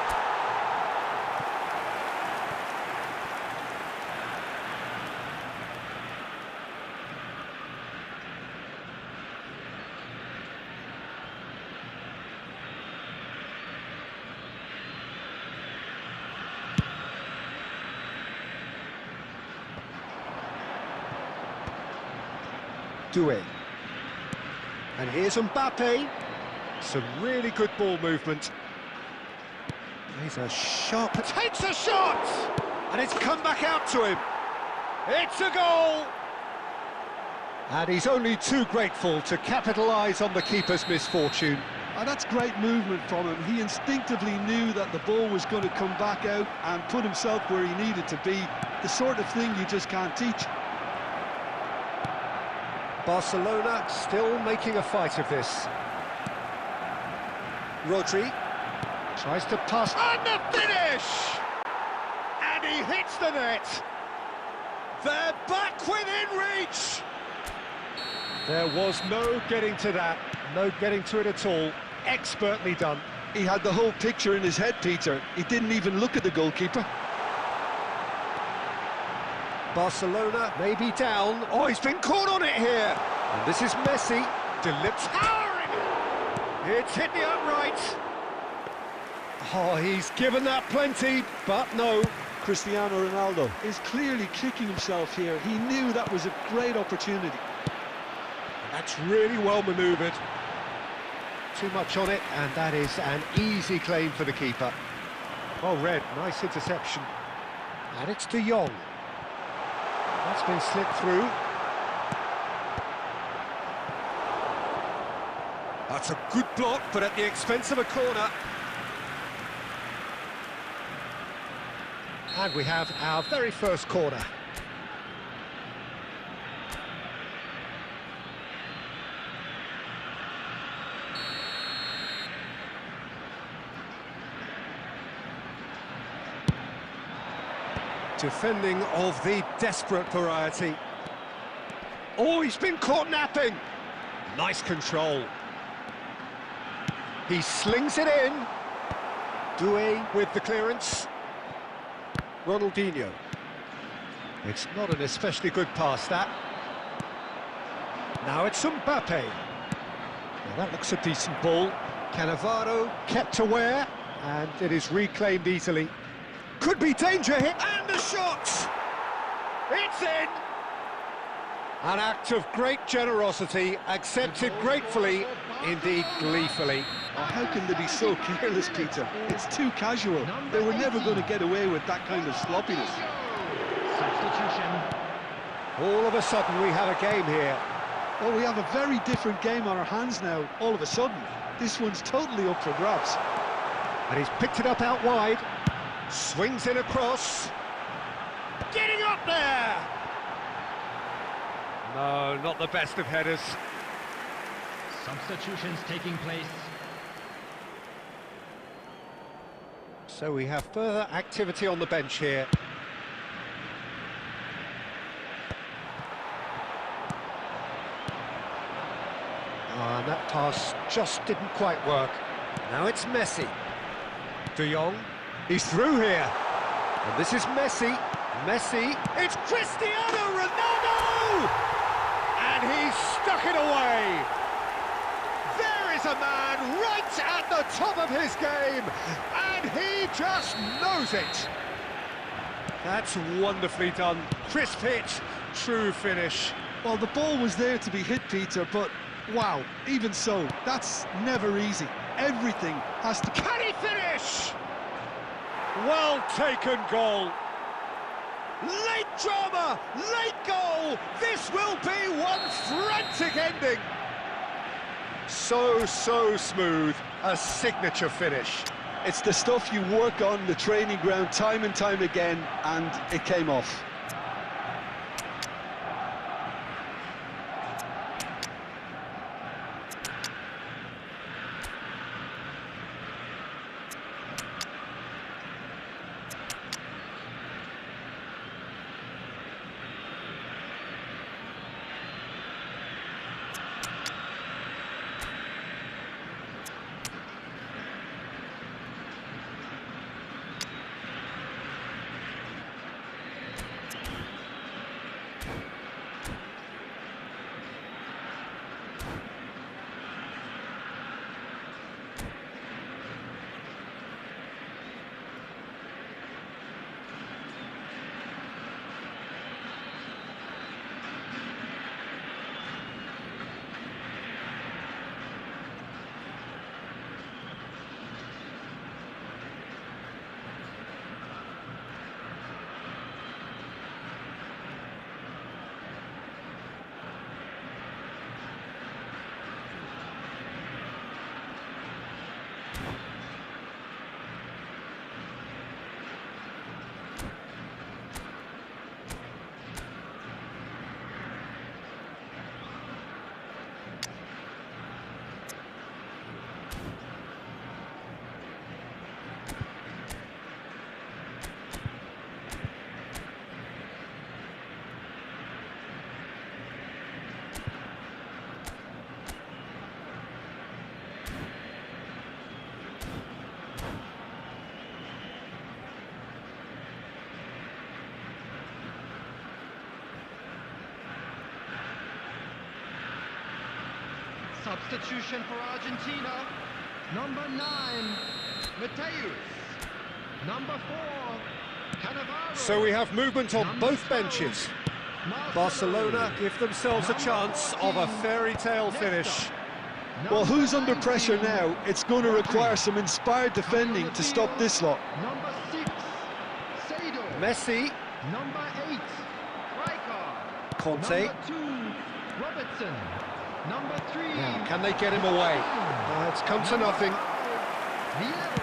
And here's Mbappe. Some really good ball movement. He's a sharp... Takes a shot! And it's come back out to him. It's a goal! And he's only too grateful to capitalise on the keeper's misfortune. And that's great movement from him. He instinctively knew that the ball was going to come back out and put himself where he needed to be. The sort of thing you just can't teach. Barcelona still making a fight of this. Rodri tries to pass, and the finish! And he hits the net. They're back within reach! There was no getting to that, no getting to it at all. Expertly done. He had the whole picture in his head, Peter. He didn't even look at the goalkeeper. Barcelona may be down. Oh, he's been caught on it here. And this is Messi. Towering. It's hit the upright. Oh, he's given that plenty, but no. Cristiano Ronaldo is clearly kicking himself here. He knew that was a great opportunity. That's really well manoeuvred. Too much on it, and that is an easy claim for the keeper. Oh, Red, nice interception. And it's De Jong. That's been slipped through. That's a good block, but at the expense of a corner. And we have our very first corner. Defending of the desperate variety. Oh, he's been caught napping. Nice control. He slings it in. Doué with the clearance. Ronaldinho. It's not an especially good pass, that. Now it's Mbappe. Well, that looks a decent ball. Cannavaro kept aware, and it is reclaimed easily. Could be danger here, and the shot! It's in! An act of great generosity, accepted gratefully, indeed gleefully. Oh, how can they be so careless, Peter? It's too casual. They were never going to get away with that kind of sloppiness. Substitution. All of a sudden we have a game here. Well, we have a very different game on our hands now, all of a sudden. This one's totally up for grabs. And he's picked it up out wide. Swings in across. Getting up there! No, not the best of headers. Substitutions taking place. So we have further activity on the bench here. Oh, and that pass just didn't quite work. Now it's Messi. De Jong. He's through here. And this is Messi. Messi. It's Cristiano Ronaldo! And he's stuck it away. There is a man right at the top of his game. And he just knows it. That's wonderfully done. Crisp hit, true finish. Well, the ball was there to be hit, Peter, but wow, even so, that's never easy. Everything has to... Can he finish? Well taken goal. Late drama, late goal. This will be one frantic ending. So smooth, a signature finish. It's the stuff you work on the training ground time and time again, and it came off. Substitution for Argentina. Number 9, Mateus. Number 4, Cannavaro. So we have movement on Number both 12, benches. Marcelo. Barcelona give themselves a Number chance of a 14, fairy tale Nesta. finish. Well, Number who's under 19, pressure now? It's going to require Rodri. some inspired defending to stop this lot. Number 6, Sado. Messi, Number 8, Rijkaard. Conte. Number 2, Robertson. Number 3, Now, can they get him away? It's come to nothing. Vieira.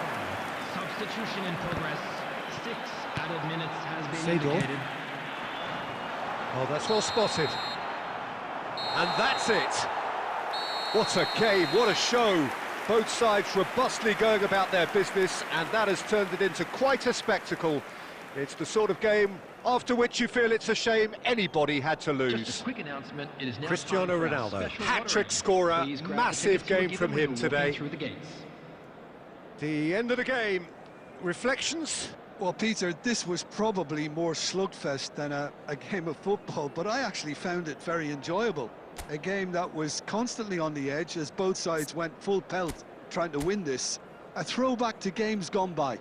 Substitution in progress. 6 added minutes has been Sado. indicated. Oh, that's well spotted. And that's it. What a game, what a show. Both sides robustly going about their business, and that has turned it into quite a spectacle. It's the sort of game after which you feel it's a shame anybody had to lose. Just a quick announcement. It is now Cristiano time for our Ronaldo, special hat-trick lottery. scorer, Please grab the massive tickets and game give from them him when we're walking today. through the gates. The end of the game. Reflections? Well, Peter, this was probably more slugfest than a game of football, but I actually found it very enjoyable. A game that was constantly on the edge as both sides went full pelt trying to win this. A throwback to games gone by.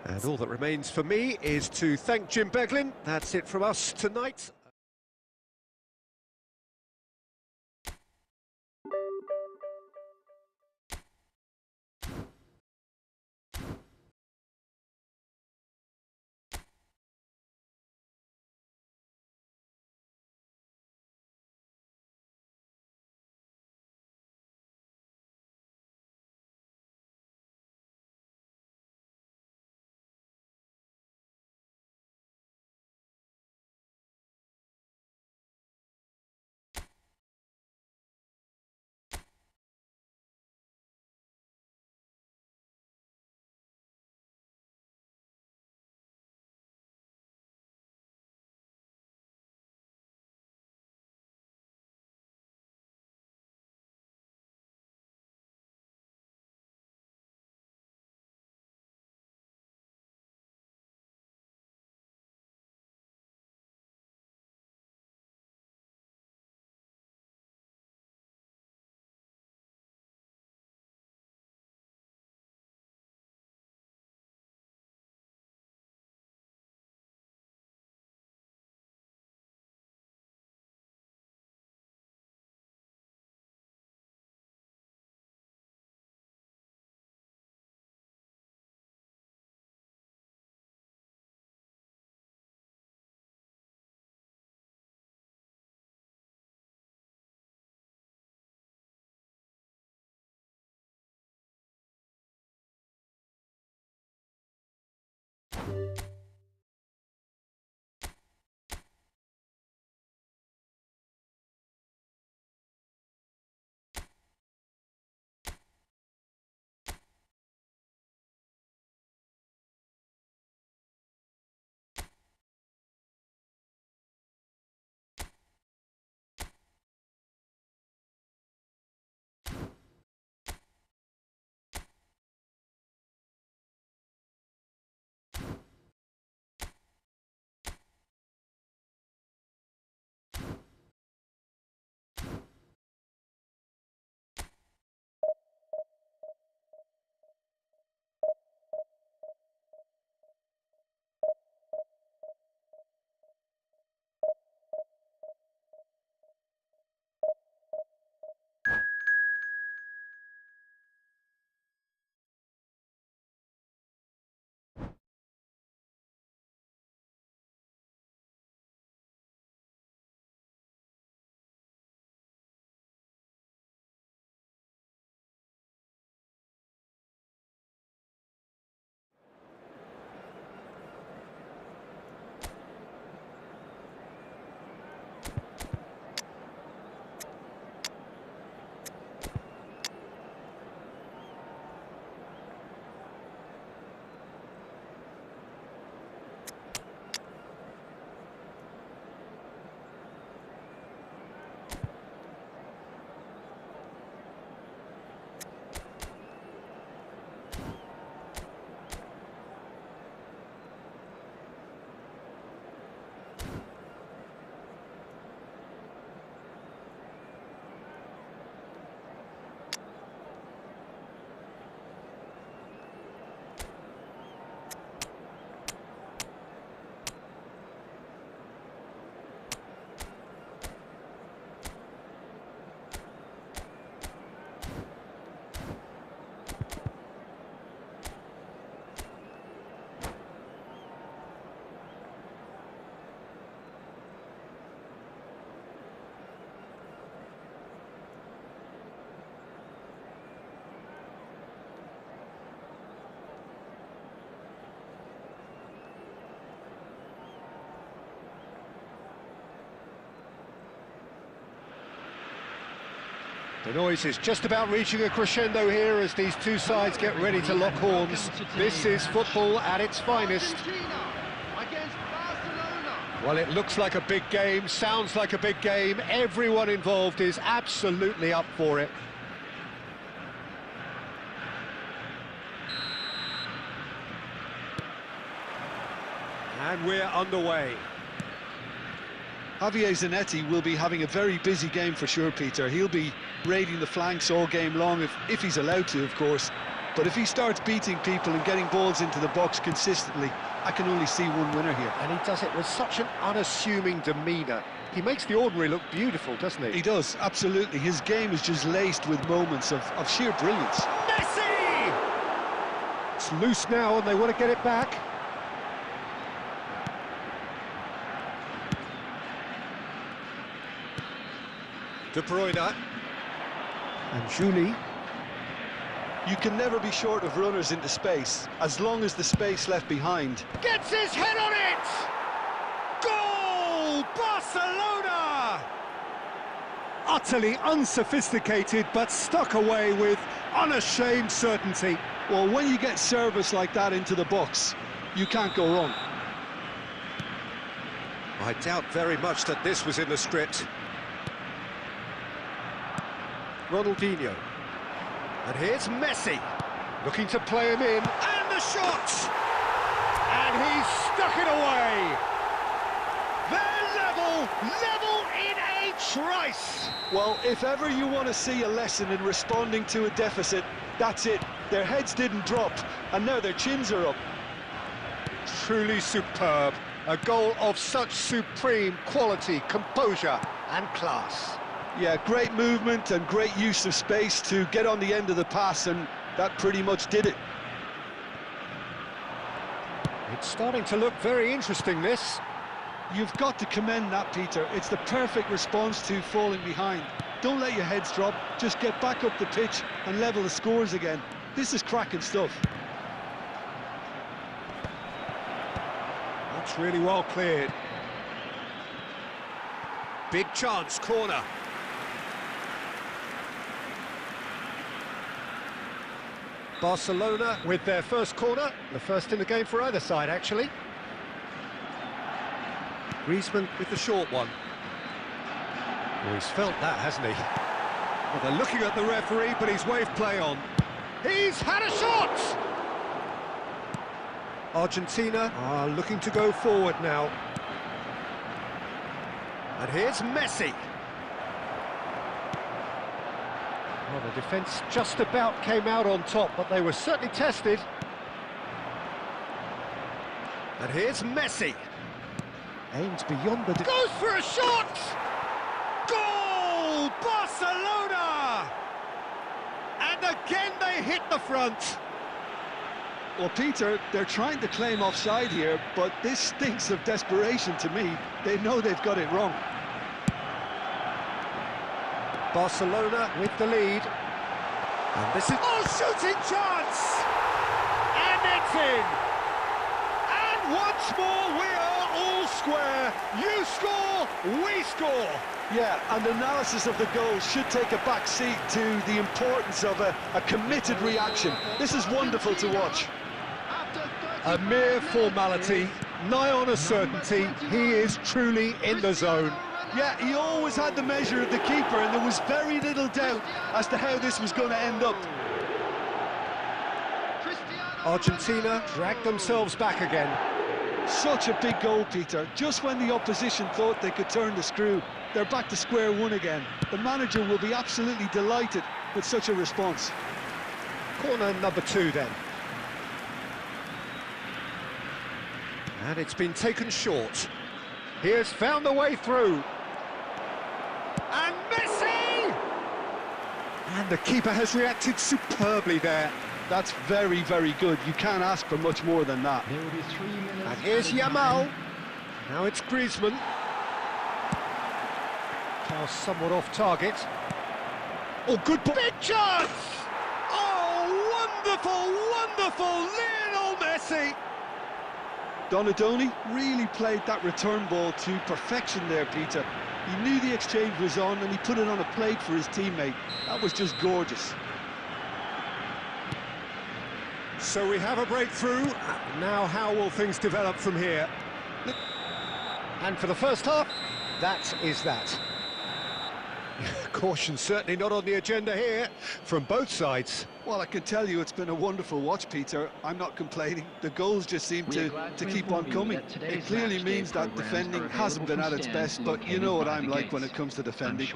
And all that remains for me is to thank Jim Beglin. That's it from us tonight. The noise is just about reaching a crescendo here as these two sides get ready to lock horns. This is football at its finest. Against Barcelona. Well, it looks like a big game, sounds like a big game. Everyone involved is absolutely up for it. And we're underway. Javier Zanetti will be having a very busy game for sure, Peter. He'll be raiding the flanks all game long, if he's allowed to, of course. But if he starts beating people and getting balls into the box consistently, I can only see one winner here. And he does it with such an unassuming demeanour. He makes the ordinary look beautiful, doesn't he? He does, absolutely. His game is just laced with moments of sheer brilliance. Messi! It's loose now and they want to get it back. De Bruyne. And Julie. You can never be short of runners into space, as long as the space left behind. Gets his head on it! Goal! Barcelona! Utterly unsophisticated, but stuck away with unashamed certainty. Well, when you get service like that into the box, you can't go wrong. I doubt very much that this was in the script. Ronaldinho. And here's Messi, looking to play him in, and the shot! And he's stuck it away! They're level in a trice! Well, if ever you want to see a lesson in responding to a deficit, that's it. Their heads didn't drop, and now their chins are up. Truly superb. A goal of such supreme quality, composure and class. Yeah, great movement and great use of space to get on the end of the pass, and that pretty much did it. It's starting to look very interesting, this. You've got to commend that, Peter. It's the perfect response to falling behind. Don't let your heads drop, just get back up the pitch and level the scores again. This is cracking stuff. That's really well cleared. Big chance, corner. Barcelona with their first corner, the first in the game for either side, actually. Griezmann with the short one. Oh, he's felt that, hasn't he? Well, they're looking at the referee, but he's waved play on. He's had a shot! Argentina are looking to go forward now. And here's Messi. Well, the defence just about came out on top, but they were certainly tested. And here's Messi. Aims beyond the... Goes for a shot! Goal! Barcelona! And again they hit the front. Well, Peter, they're trying to claim offside here, but this stinks of desperation to me. They know they've got it wrong. Barcelona with the lead. And this is... Oh, shooting chance! And it's in! And once more we are all square. You score, we score. Yeah, and analysis of the goal should take a back seat to the importance of a committed reaction. This is wonderful to watch. A mere formality, nigh on a certainty. He is truly in the zone. Yeah, he always had the measure of the keeper, and there was very little doubt as to how this was going to end up. Argentina dragged themselves back again. Such a big goal, Peter. Just when the opposition thought they could turn the screw, they're back to square one again. The manager will be absolutely delighted with such a response. Corner number 2 then. And it's been taken short. He has found a way through. And Messi! And the keeper has reacted superbly there. That's very, very good. You can't ask for much more than that. There will be 3 minutes. And here's Yamal. Now it's Griezmann. Now somewhat off target. Oh, good ball. Big chance! Oh, wonderful, wonderful Lionel Messi! Donadoni really played that return ball to perfection there, Peter. He knew the exchange was on and he put it on a plate for his teammate. That was just gorgeous. So we have a breakthrough. Now how will things develop from here? And for the first half, that is that. Caution certainly not on the agenda here from both sides. Well, I can tell you it's been a wonderful watch, Peter. I'm not complaining. The goals just seem to keep on coming. It clearly means that defending hasn't been at its best, but you know what I'm like when it comes to defending.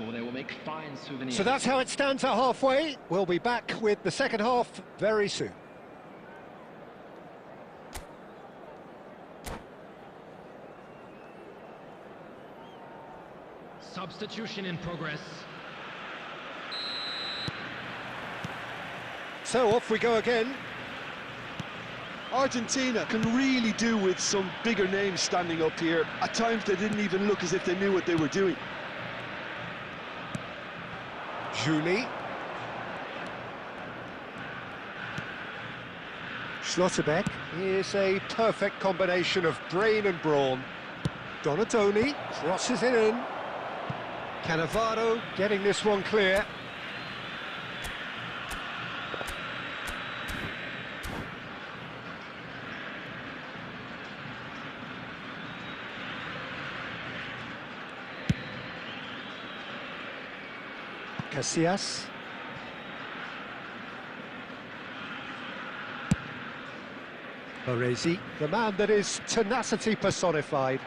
So that's how it stands at halfway. We'll be back with the second half very soon. Substitution in progress. So off we go again. Argentina can really do with some bigger names standing up here. At times they didn't even look as if they knew what they were doing. Julie. Schlotterbeck is a perfect combination of brain and brawn. Donadoni crosses it in. Cannavaro getting this one clear. Casillas. Baresi, the man that is tenacity personified.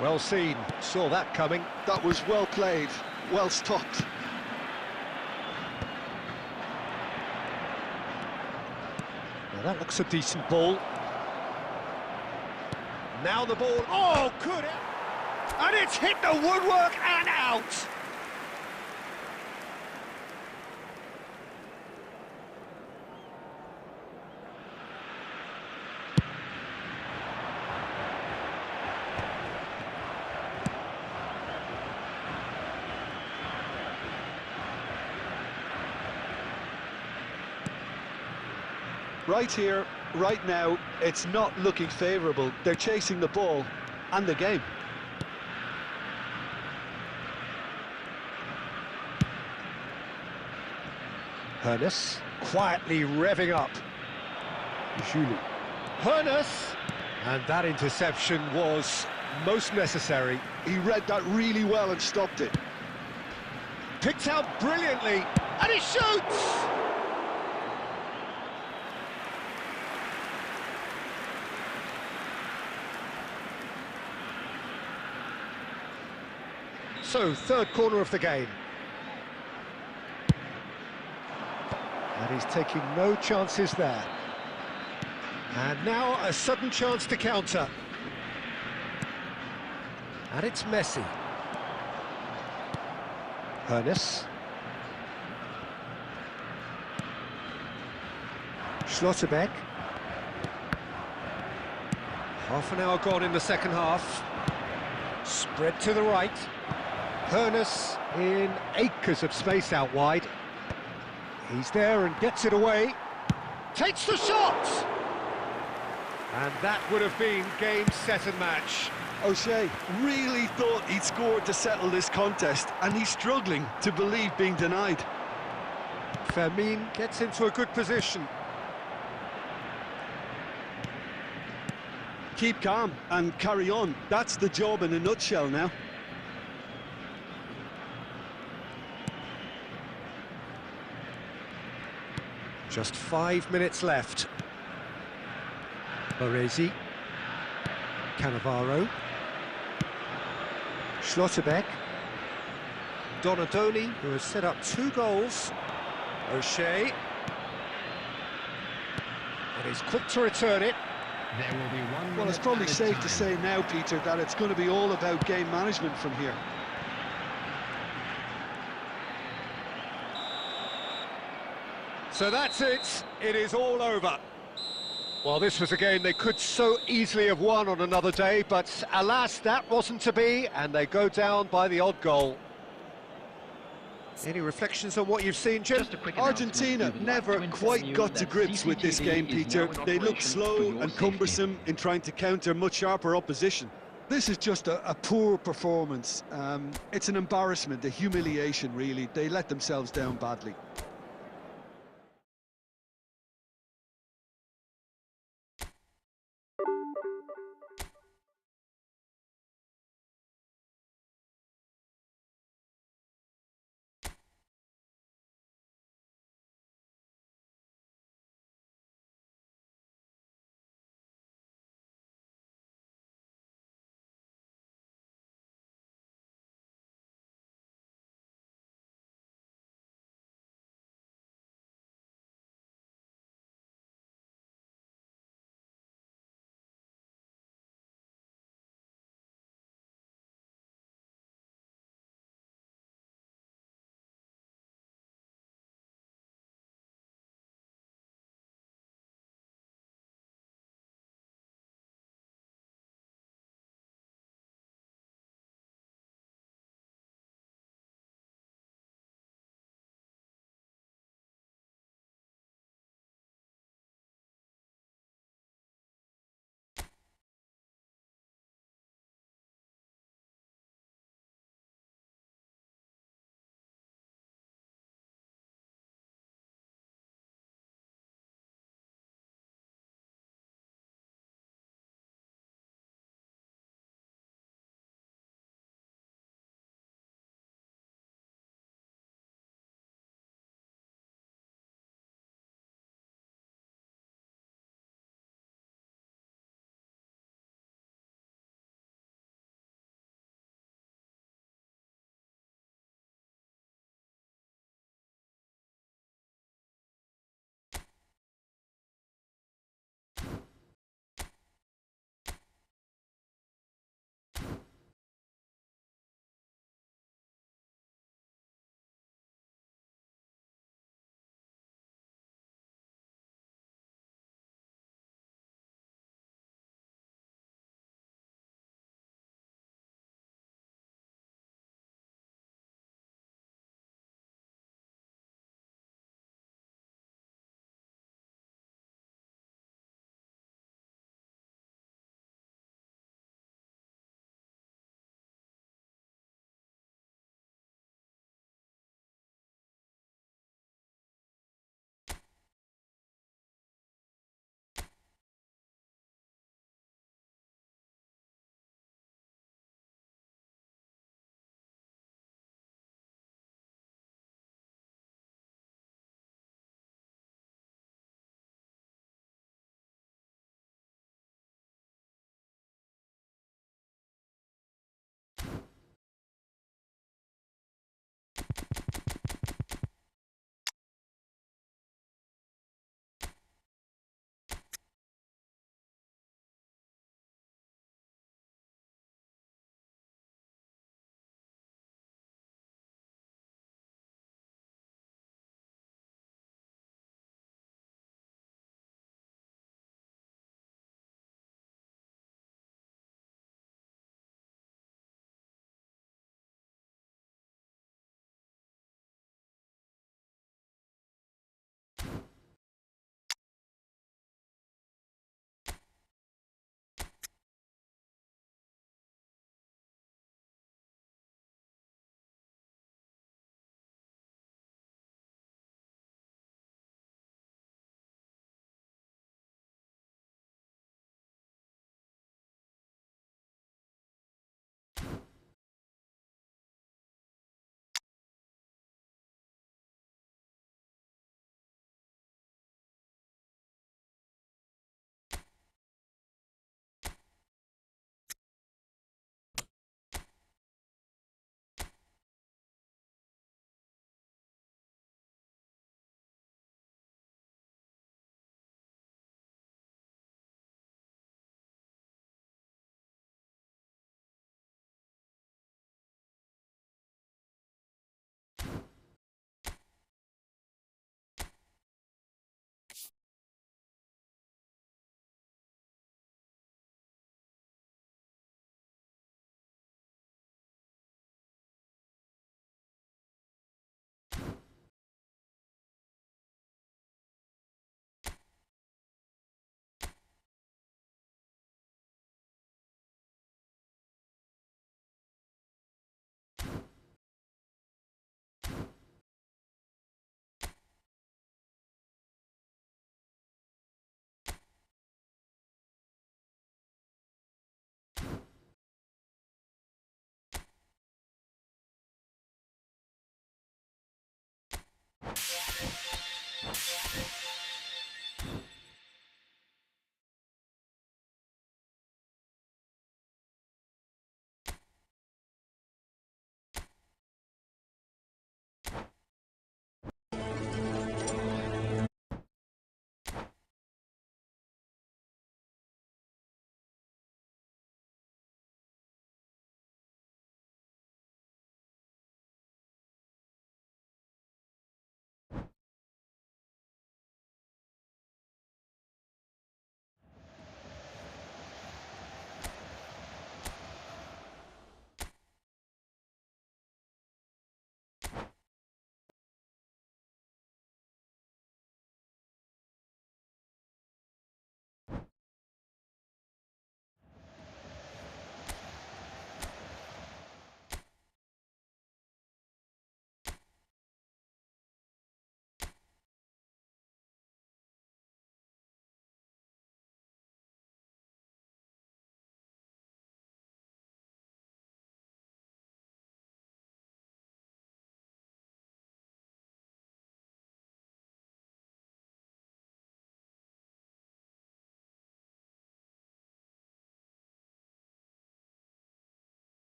Well seen, saw that coming. That was well played, well stopped. Now that looks a decent ball. Now the ball, oh, could it? And it's hit the woodwork and out! Right here, right now, it's not looking favourable. They're chasing the ball and the game. Hernes quietly revving up. Julie. Hernes! And that interception was most necessary. He read that really well and stopped it. Picked out brilliantly, and he shoots! So, third corner of the game. And he's taking no chances there. And now a sudden chance to counter. And it's Messi. Hernes. Schlotterbeck. Half an hour gone in the second half. Spread to the right. Hernes in acres of space out wide. He's there and gets it away. Takes the shot! And that would have been game, set and match. O'Shea really thought he'd scored to settle this contest, and he's struggling to believe being denied. Fermin gets into a good position. Keep calm and carry on. That's the job in a nutshell now. Just 5 minutes left. Baresi. Cannavaro. Schlotterbeck. Donadoni, who has set up 2 goals. O'Shea. And he's quick to return it. There will be 1 minute. Well, it's probably safe to say now, Peter, that it's going to be all about game management from here. So that's it. It is all over. Well, this was a game they could so easily have won on another day, but alas, that wasn't to be, and they go down by the odd goal. Any reflections on what you've seen, Jim? Just a quick Argentina announcement. We would like never to inform quite you got to that grips with this CCTV game, is Peter. now in They look operation slow for your and safety. cumbersome in trying to counter much sharper opposition. This is just a poor performance. It's an embarrassment, a humiliation, really. They let themselves down badly.